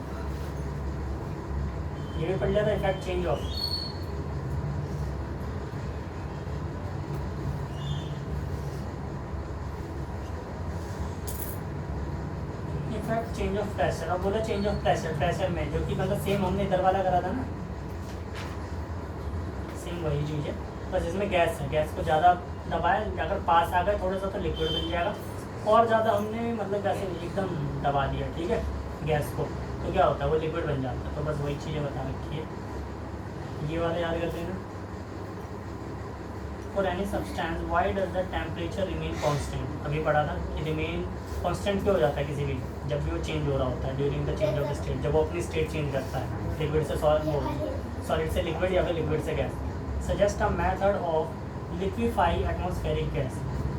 ये भी पढ़ लिया था effect change of. Effect change of pressure, अब बोला चेंज ऑफ प्रेशर, प्रेशर में जो कि मतलब सेम हमने इधर वाला करा था ना, सेम वही चीज़ है, बस इसमें गैस है, गैस को ज़्यादा दबाए, अगर पास आ गए थोड़ा सा तो लिक्विड बन जाएगा, और ज़्यादा हमने मतलब जैसे एकदम दबा दिया, ठीक है, गैस को, तो क्या होता है वो लिक्विड बन जाता है। तो बस वही चीज़ें बता रखी है, ये वाला याद कर लेना। For any substance why does the temperature remain constant, अभी पढ़ा था कि रिमेन कांस्टेंट क्यों हो जाता है किसी भी, जब भी वो चेंज हो रहा होता है during the change of state, जब वो अपनी स्टेट चेंज करता है लिक्विड से सॉलिड से लिक्विड या फिर लिक्विड से gas. Suggest a method of liquefy atmospheric gas,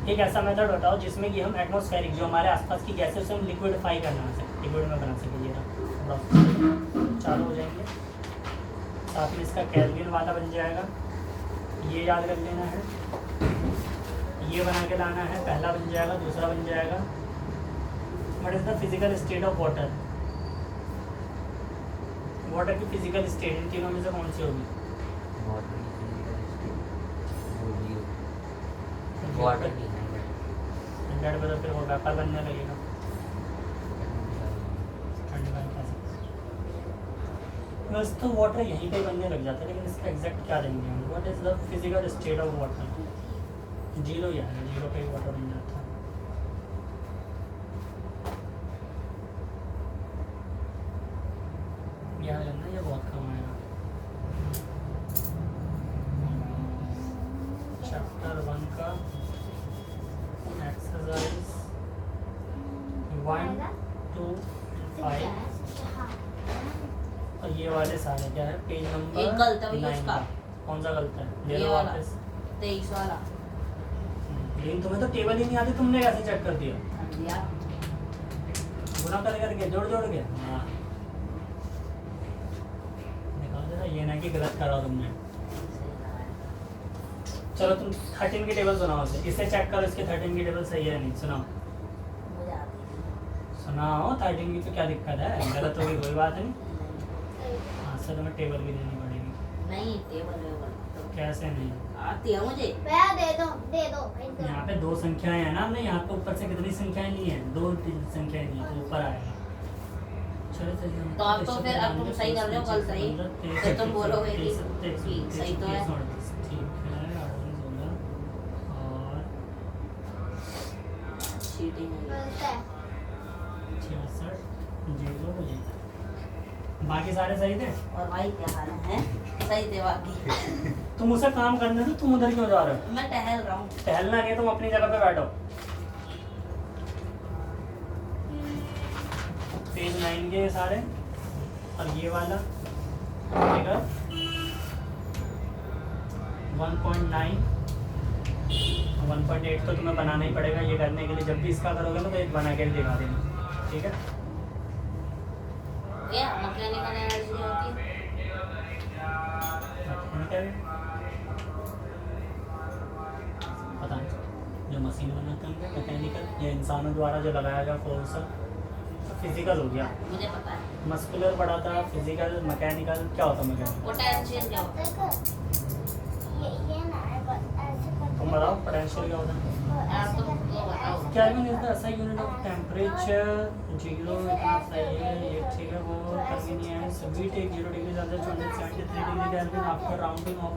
एक ऐसा मेथड बताओ जिसमें कि हम एटमॉस्फेरिक जो हमारे आसपास की गैसें उसे हम लिक्विडफाई करना सकें, लिक्विड में बना सकें। ये चालू हो जाएंगे, साथ में इसका केल्विन वाला बन जाएगा, ये याद कर लेना है, ये बना के लाना है, पहला बन जाएगा, दूसरा बन जाएगा what is the physical state of water, water की फिजिकल स्टेट इन तीनों में से कौन सी होगी? वाटर की 100 पे तो फिर वो व्यापार बनने लगेगा। बस तो वाटर यहीं पे बनने लग जाता है, लेकिन इसका एग्जैक्ट क्या देंगे हम, what is the physical state of water, zero ही है, जीरो पे ही वाटर बन जाता है। याद करना, ये बहुत कम आएगा। चैप्टर 1 का एक्सरसाइज 1, 2, 5 और ये वाले सारे क्या है, पेज नंबर एक गलत है भैया 9 उसका। कौन सा गलत है? ले ये लो वाला वापस। 23 वाला लेकिन तुम्हें तो टेबल ही नहीं आती, तुमने कैसे चेक कर दिया? दिया। गुना कर करके जोड़ जोड़ के, हाँ निकाल देना, ये ना कि गलत करा तुमने। चलो तुम 13 की टेबल सुनाओ, इसे चेक करो, इसके 13 की टेबल सही है नहीं, सुनाओ मुझे आती सुनाओ। 13 की तो क्या दिक्कत है, गलत होगी कोई बात नहीं, हाँ से तुम्हें टेबल भी देनी पड़ेगी। नहीं टेबल तो कैसे नहीं आती है मुझे। भैया दे दो यहाँ पे 2 संख्याएं हैं ना, हमने यहाँ पे ऊपर से कितनी संख्याएं ली हैं, 2 संख्याएं ली, तो ऊपर आएगा। चलो चलिए, तो आप तो फिर अब तुम सही कर रहे हो, कल सही फिर तुम बोलोगे कि सही तो है। ठीक है, और चीटिंग है। 66 0 बाकी सारे सही थे। और भाई क्या हाल है? सही थे बाकी। तुम उसे काम करने दो, तुम उधर क्यों जा रहे हो? मैं टहल रहा हूँ। टहलना नहीं, तुम अपनी जगह पे बैठो। पेज 9 के सारे, और ये वाला आएगा 1.9 1.8 तो तुम्हें बनाना ही पड़ेगा ये करने के लिए। जब भी इसका करोगे ना तो एक बना के दिखा देना, ठीक है? क्या मैकेनिकल एनर्जी होती है? पता नहीं, जो मशीन बनाते हैं मैकेनिकल, या इंसानों द्वारा जो लगाया गया फोर्स, फिजिकल हो गया। मुझे पता है। मस्कुलर पढ़ा था, फिजिकल, मैकेनिकल। क्या होता है मैकेनिकल? पोटेंशियल क्या होता है? तुम बताओ पोटेंशियल क्या होता है? आप तो बताओ। Kelvin is the SI unit of temperature. 0 इतना सही है, ये ठीक है, वो convenience. We take 0 degree Celsius 273 degree Kelvin after rounding off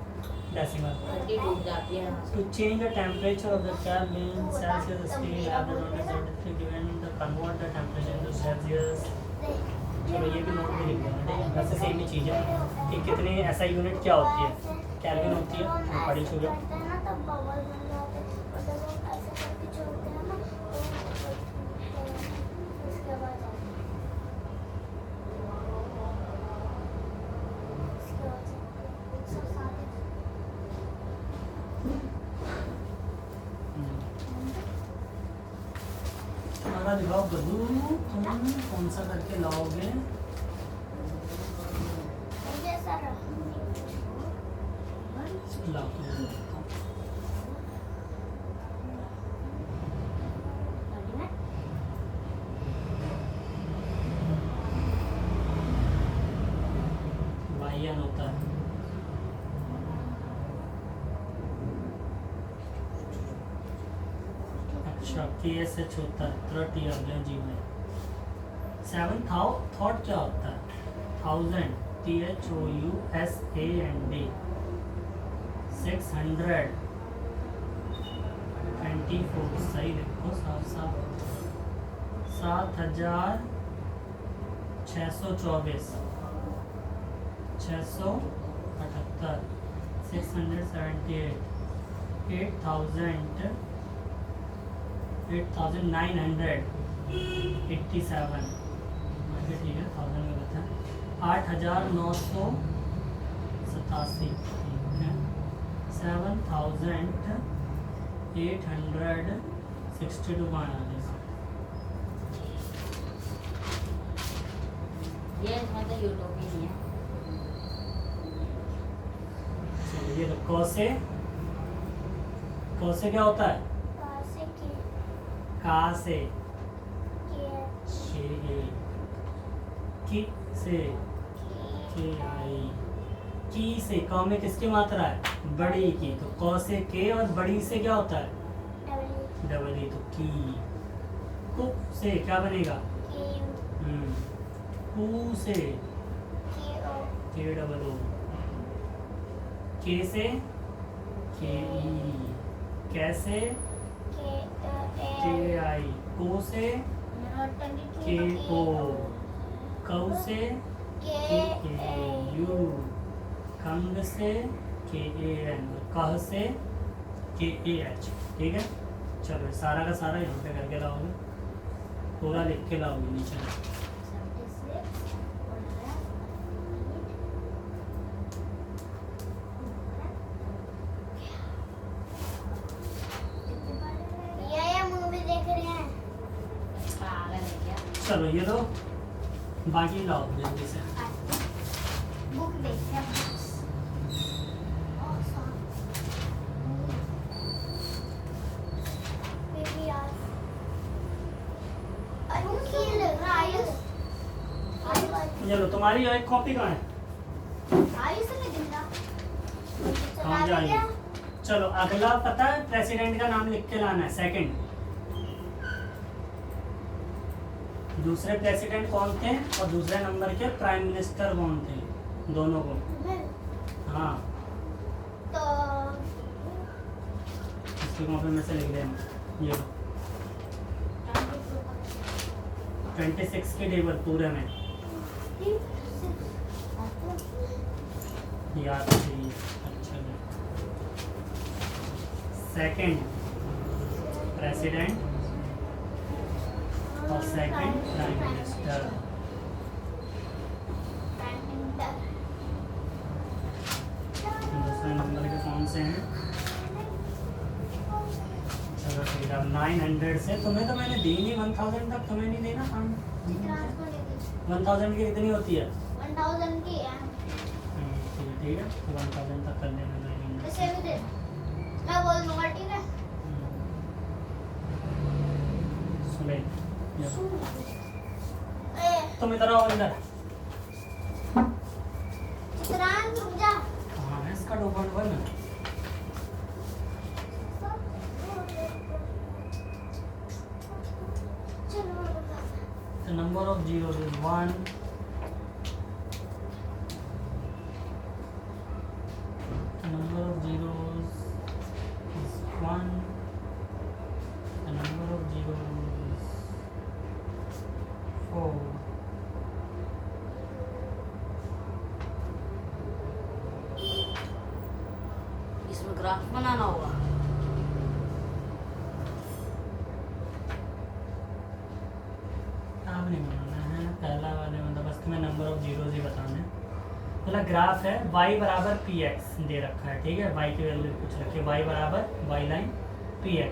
decimal. ठंडी डूब जाती है। To change the temperature of the Kelvin Celsius scale at the 273 given the convert the temperature into Celsius। चलो ये भी नोट में लिख देना, ठीक है? वैसे सेम ही चीज़ है कि कितनी ऐसा यूनिट क्या होती है, केल्विन होती है, वो पढ़ी चुके हो। तुम्हारा दिखाओ बदू, तुम कौन सा करके लाओगे? लाओ TSH होता है, थोड़ा T आ गया जी में। 7 थॉट क्या होता है? 1000 THOUSAND। 600 24 सही लिखो साफ साफ। 7624 678 678 8987 ठीक है 1000 में बता 8987 ठीक है 7862 ये इसमें तो यूट्यूब ही नहीं है। ये तो क से क्या होता है? का से की से की से क में किसकी मात्रा है? बड़ी की। तो क से के और बड़ी से क्या होता है? Double E. तो की। कु से क्या बनेगा? कु से के डबल ओ। के से के ई। कैसे के आई। को से के ओ। कौ से के यू। कंग से के एन। कह से के एच। ठीक है चलो सारा का सारा यहाँ पे करके लाओगे, पूरा लिख के लाओगे नीचे। चलो ये दो, बाकी लाओ जल्दी से। बुक देखते हैं। बेबी यार चलो तुम्हारी एक कॉपी कहाँ है? कहाँ जाएगी? चलो अगला पता है प्रेसिडेंट का नाम लिख के लाना है। सेकंड दूसरे प्रेसिडेंट कौन थे और दूसरे नंबर के प्राइम मिनिस्टर कौन थे, दोनों को। हाँ तो इसकी कॉपी में से लिख देना। ये 26 के टेबल पूरे में याद चाहिए। अच्छा सेकंड प्रेसिडेंट और सेकंड प्राइम मिनिस्टर। दूसरे नंबर के कौन से हैं? चलो ठीक है। अब 900 से तुम्हें तो मैंने दी नहीं, 1000 तक तुम्हें नहीं देना। 1000 की कितनी होती है? 1000 की है। ठीक है तो 1000 तक कर लेना। 900 इसे भी दे मैं बोल दूंगा ठीक है। सुने ए तुम इधर आओ अंदर। चित्रांश रुक जा। हाँ इसका डोबल वन। चलो The number of zeros is 1. The number of zeros is 1. The number of zeros is 4. इसमें ग्राफ बनाना होगा। अब नहीं बनाना है पहला वाले मतलब बस तुम्हें नंबर ऑफ जीरोज ही बताना है। मतलब ग्राफ है y बराबर px दे रखा है। ठीक है y की वैल्यू कुछ रखिए। y बराबर y लाइन px।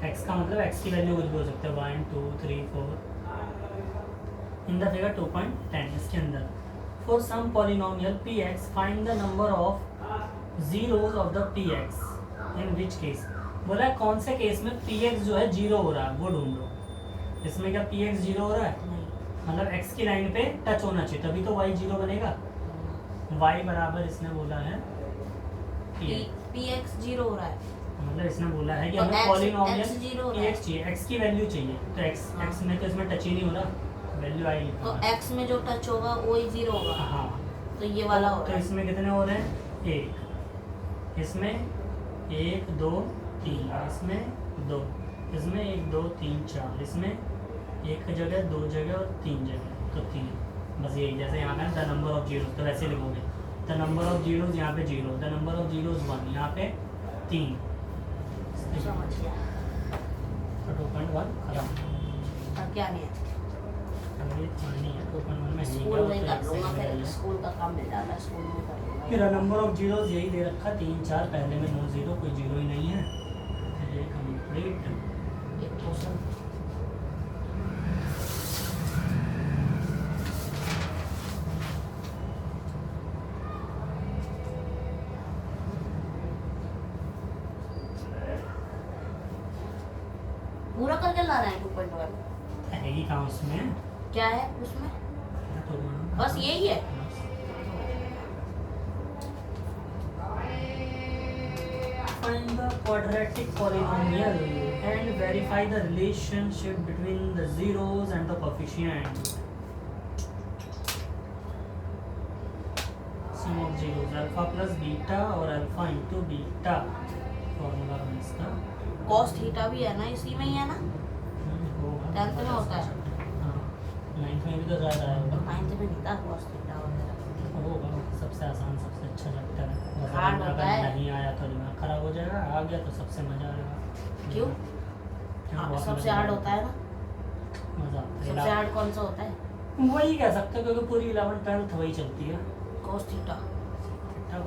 x का मतलब x की वैल्यू कुछ भी हो सकता है 1 2 3 4 इन द फिगर 2.10 इसके अंदर। For some polynomial px find the number of zeros of the px in which case. बोला है कौन से केस में px जो है जीरो हो रहा है वो ढूंढो। इसमें क्या px जीरो हो रहा है? मतलब x की लाइन पे टच होना चाहिए तभी तो y जीरो बनेगा। y बराबर इसने बोला है px जीरो हो रहा है। मतलब इसने बोला है कि तो हमें x पॉलिनोमियल zero की है। x चाहिए, x की वैल्यू चाहिए, तो x हाँ। x में तो इसमें टच ही नहीं हो रहा, वैल्यू आई तो x में जो टच होगा वो ही 0 होगा। हाँ। तो ये वाला हो तो रहा है। इसमें कितने हो रहे हैं? एक, इसमें 1 2 3, इसमें 2, इसमें 1 2 3 4, इसमें एक जगह 2 जगह और 3 जगह, तो 3, बस यही। जैसे यहाँ पे द नंबर ऑफ जीरोस, तो वैसे लिखोगे द नंबर ऑफ जीरोस, यहाँ पे 0, द नंबर ऑफ जीरोस 1, यहाँ पे 3, समझ गया। तो 2.1 खत्म। और क्या नहीं है, अब ये पानी है 2.1 में स्कूल में कर लूँगा, फिर स्कूल का काम मिल जाता है, स्कूल में कर लूँगा। फिर नंबर ऑफ जीरोस यही दे रखा 3 4, पहले में नो जीरो, कोई जीरो ही नहीं है, फिर ये कंप्लीट। एक क्वेश्चन पूरा करके ला रहे हैं 2.1। है ही कहाँ उसमें? क्या है उसमें? बस यही है। Find the quadratic polynomial and verify the relationship between the zeros and the coefficient. Sum of zeros alpha plus beta और alpha into beta फॉर्मूला है इसका। cos थीटा भी है ना, इसी में ही है ना? होगा 10th में होता है। हाँ 9th में भी तो ज़्यादा आएगा। 9th में नहीं था cos थीटा वगैरह। होगा, सबसे आसान सबसे अच्छा लगता है। Hard होता अगर है। नहीं आया तो दिमाग खराब हो जाएगा, आ गया तो सबसे मजा आएगा। क्यों? बहुत सबसे मजा हार्ड आएगा। होता है ना? मजा आता है। सबसे हार्ड कौन सा होता है? वही कह सकते हो क्योंकि पूरी 11th 12th वही चलती है। cos theta.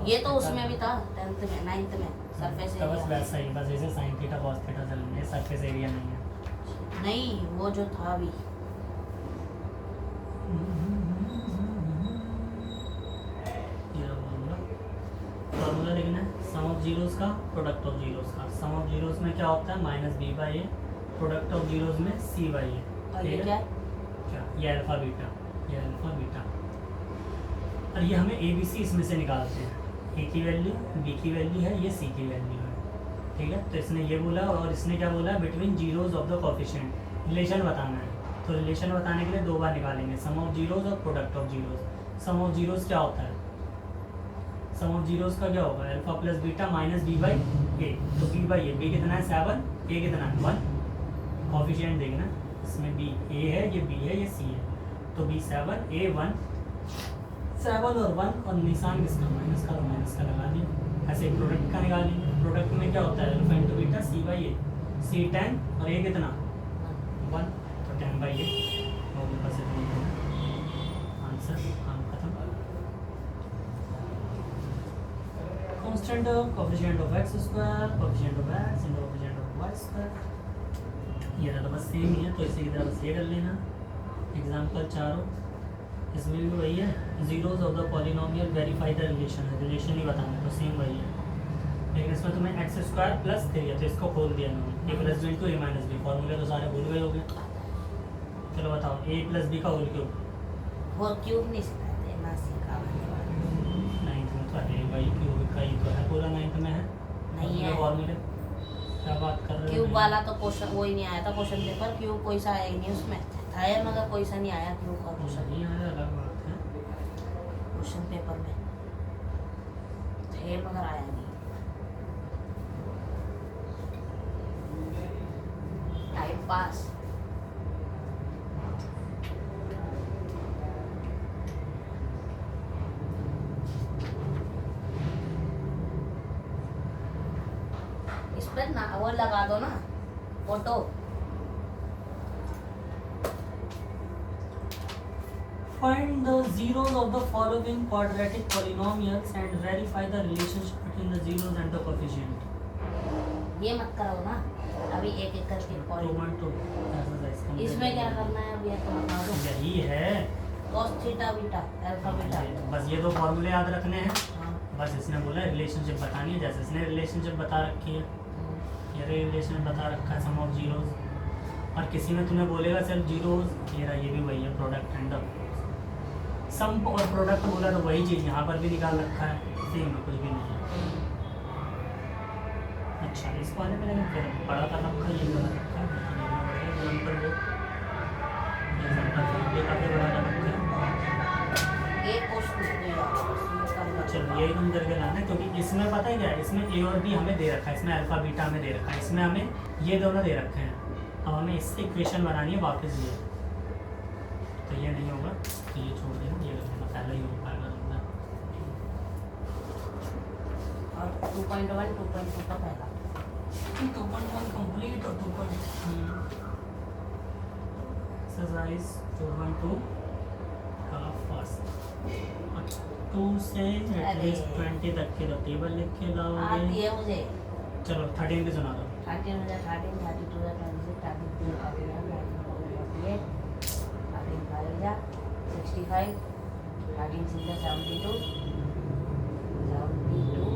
ये तो उसमें भी था 10th में, 9th में सरफेस तो बस एरिया। वैसा ही, बस जैसे sin थीटा cos थीटा चलेंगे, सरफेस एरिया नहीं है। नहीं, वो जो था अभी फॉर्मूला लिखना है सम ऑफ जीरोस का, प्रोडक्ट ऑफ जीरोस का। सम ऑफ जीरोस में क्या होता है? Minus B by A, product of zeros में सी बाई ए। और ये क्या है? क्या? ये अल्फा बीटा, ये अल्फा बीटा। और ये हमें ए बी सी इसमें से निकालते हैं। ए की वैल्यू, बी की वैल्यू है, ये सी की वैल्यू है। ठीक है, तो इसने ये बोला और इसने क्या बोला? Between zeros of the coefficient, relation बताना है। तो रिलेशन बताने के लिए दो बार निकालेंगे, सम ऑफ जीरोस और product of zeros. Sum of zeros क्या होता है? सम ऑफ जीरोस का क्या होगा? Alpha plus beta minus B by A. तो बी बाई ए, बी कितना है 7, ए कितना है 1। कोफिशिएंट देखना, इसमें बी ए है, ये बी है, ये सी है। तो बी 7 ए 1, 7 और 1 और निशान किसका? माइनस का, तो माइनस का लगा दिया। ऐसे प्रोडक्ट का निकालेंगे। प्रोडक्ट में क्या होता है? Alpha into beta C by A, C 10 और ए कितना 1, तो 10 बाई ए हो गया। बस इतना आंसर, काम खत्म। Constant coefficient of x square, coefficient of x into coefficient of y square। ये तो बस सेम ही है, तो इसी की तरह बस ये कर लेना। एग्जाम्पल चारों इसमें भी वही है, zeros of the polynomial verify the relation है, रिलेशन ही बताना है, तो सेम वही है। लेकिन इसमें तुम्हें एक्स स्क्वायर प्लस 3 है, तो इसको खोल दिया मैंने। ए प्लस बी इंटू ए माइनस बी, फॉर्मूले तो सारे भूल गए होंगे। चलो बताओ, ए प्लस बी का होल क्यूब। वो क्यूब नहीं सिखाते ना, सिखाने वाले 9th में तो है भाई, क्यूब का ही तो है, पूरा 9th में है। नहीं है। फॉर्मूले क्या बात कर रहे हो? क्यूब वाला तो क्वेश्चन वो ही नहीं आया था क्वेश्चन पेपर। क्यूब कोई सा आया ही नहीं उसमें, था या मगर कोई सा नहीं आया क्यूब का क्वेश्चन नहीं आया, अलग बात है। क्वेश्चन पेपर में थे मगर आया नहीं। Time pass. इस पर ना वो लगा दो ना photo. Find the zeros of the following quadratic polynomials and verify the relationship between the zeros and the coefficient. ये मत करो ना, अभी एक एक करके पॉइंट। 2.2 ऐसा था इसका मतलब। इसमें क्या करना है अभी तो बता दो। यही है, cos theta beta alpha beta. बस ये दो फॉर्मूले याद रखने हैं। हाँ। बस इसने बोला रिलेशनशिप बतानी है, जैसे इसने रिलेशनशिप बता रखी है, ये रिलेशन बता रखा है सम ऑफ जीरोस। और किसी में तुम्हें बोलेगा सिर्फ जीरोस, ये रहा, ये भी वही है, प्रोडक्ट एंड द सम और प्रोडक्ट बोला तो वही चीज़ यहाँ पर भी निकाल रखा है, सेम है, कुछ भी नहीं है। अच्छा इस वाले में लेकिन फिर बड़ा का रखा ये वाला रखा है ये नंबर वो ये नंबर ये काफ़ी बड़ा का रखा है। एक क्वेश्चन नहीं आता बस ये कम कर चलो यही कम करके लाना है क्योंकि इसमें पता है क्या है, इसमें ए और बी हमें दे रखा है, इसमें अल्फा बीटा हमें दे रखा है, इसमें हमें ये दोनों दे रखे हैं। अब हमें इससे इक्वेशन बनानी है वापस ये, तो ये नहीं होगा तो ये छोड़ देना, ये कर देना, पहले ही हो पाएगा लगता और 2.1 2.2 का पहला है। 2.1 कंप्लीट और 2.3 एक्सरसाइज 2.2 का फर्स्ट 2 से एटलीस्ट 20 तक की तो टेबल लिख के आती लाओगे। है मुझे। चलो 13 पे सुना दो। 13 मुझे 13 32 26 33 38 13 5 65 13 6 72 72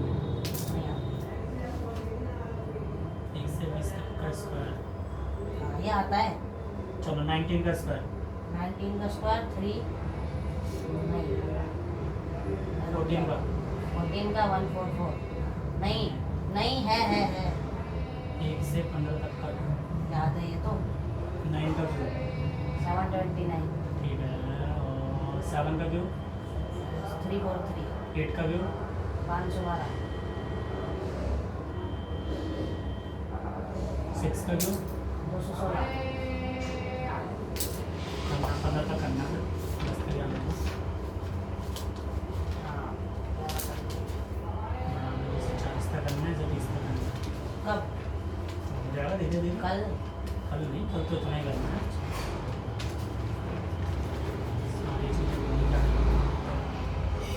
नहीं एक से 20 तक का स्क्वायर। हाँ ये आता है। चलो 19 का स्क्वायर। 19 का स्क्वायर 3 नहीं 14 का 14 का 144 नहीं नहीं है 1 से 15 तक का याद है ये तो 9 का क्यूब 729 ठीक है, और 7 का क्यूब 343 8 का क्यूब 512 6 का क्यूब 216 15 तक करना है 10 का याद रखना। हाँ 40 तक करना है, 30 तक करना है, कब हो जाएगा धीरे धीरे। कल कल नहीं, कल तो इतना ही करना है। सारी चीज़ें वही करना।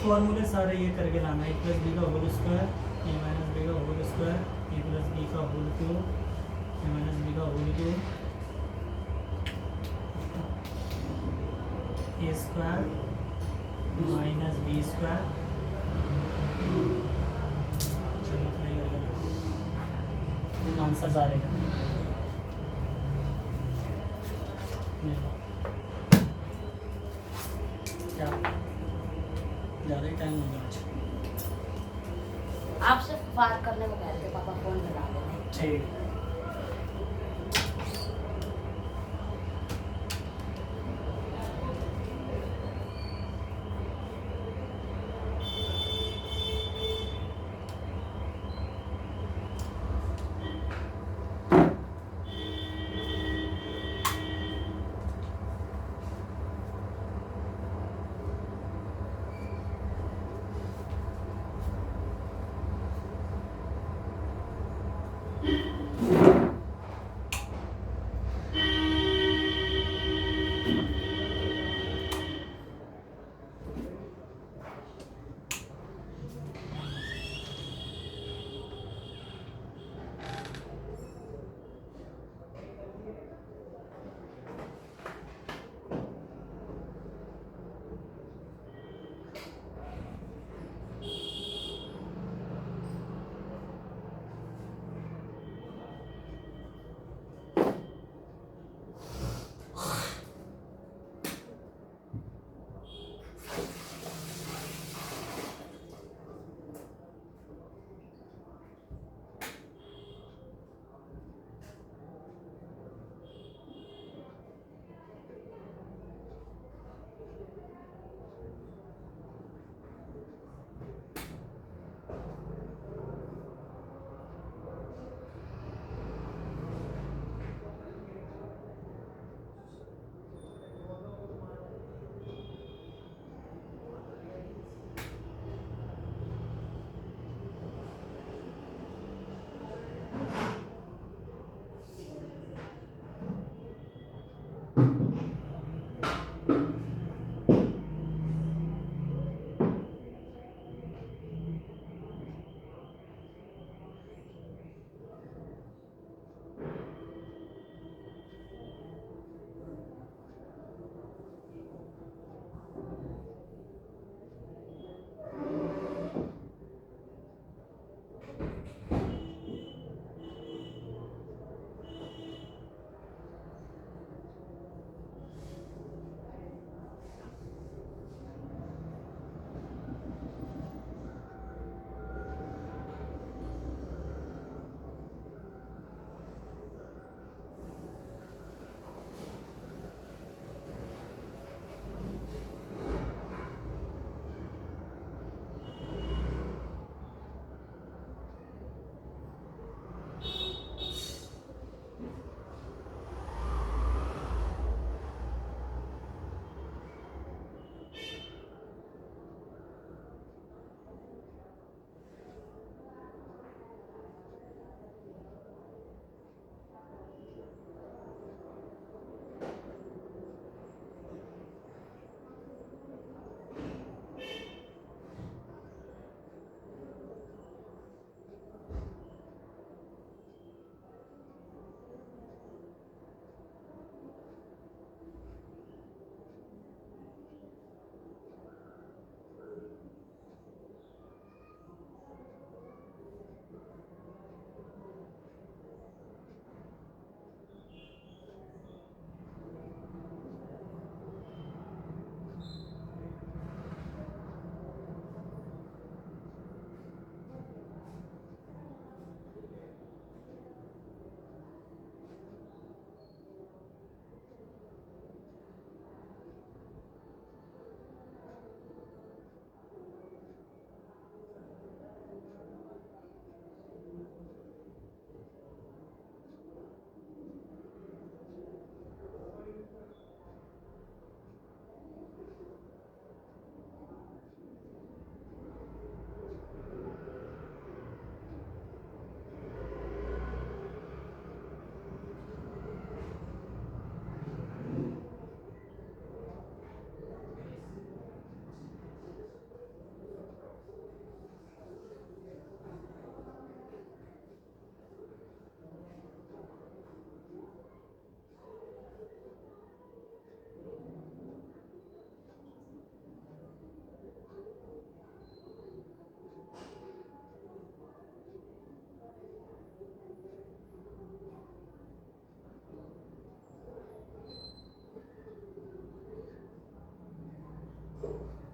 फॉर्मूले सारे ये करके लाना है, ए प्लस बी का होल स्क्वायर ए माइनस बी का होल स्क्वायर ए प्लस बी का होल क्यूब ए माइनस बी का होल क्यूब ए स्क्वायर माइनस बी स्क्वायर। चलो इतना ही करके आंसर सारे का क्या ज़्यादा ही टाइम हो गया। आपसे बात करने को कह रहे थे पापा फोन मिला देने। ठीक है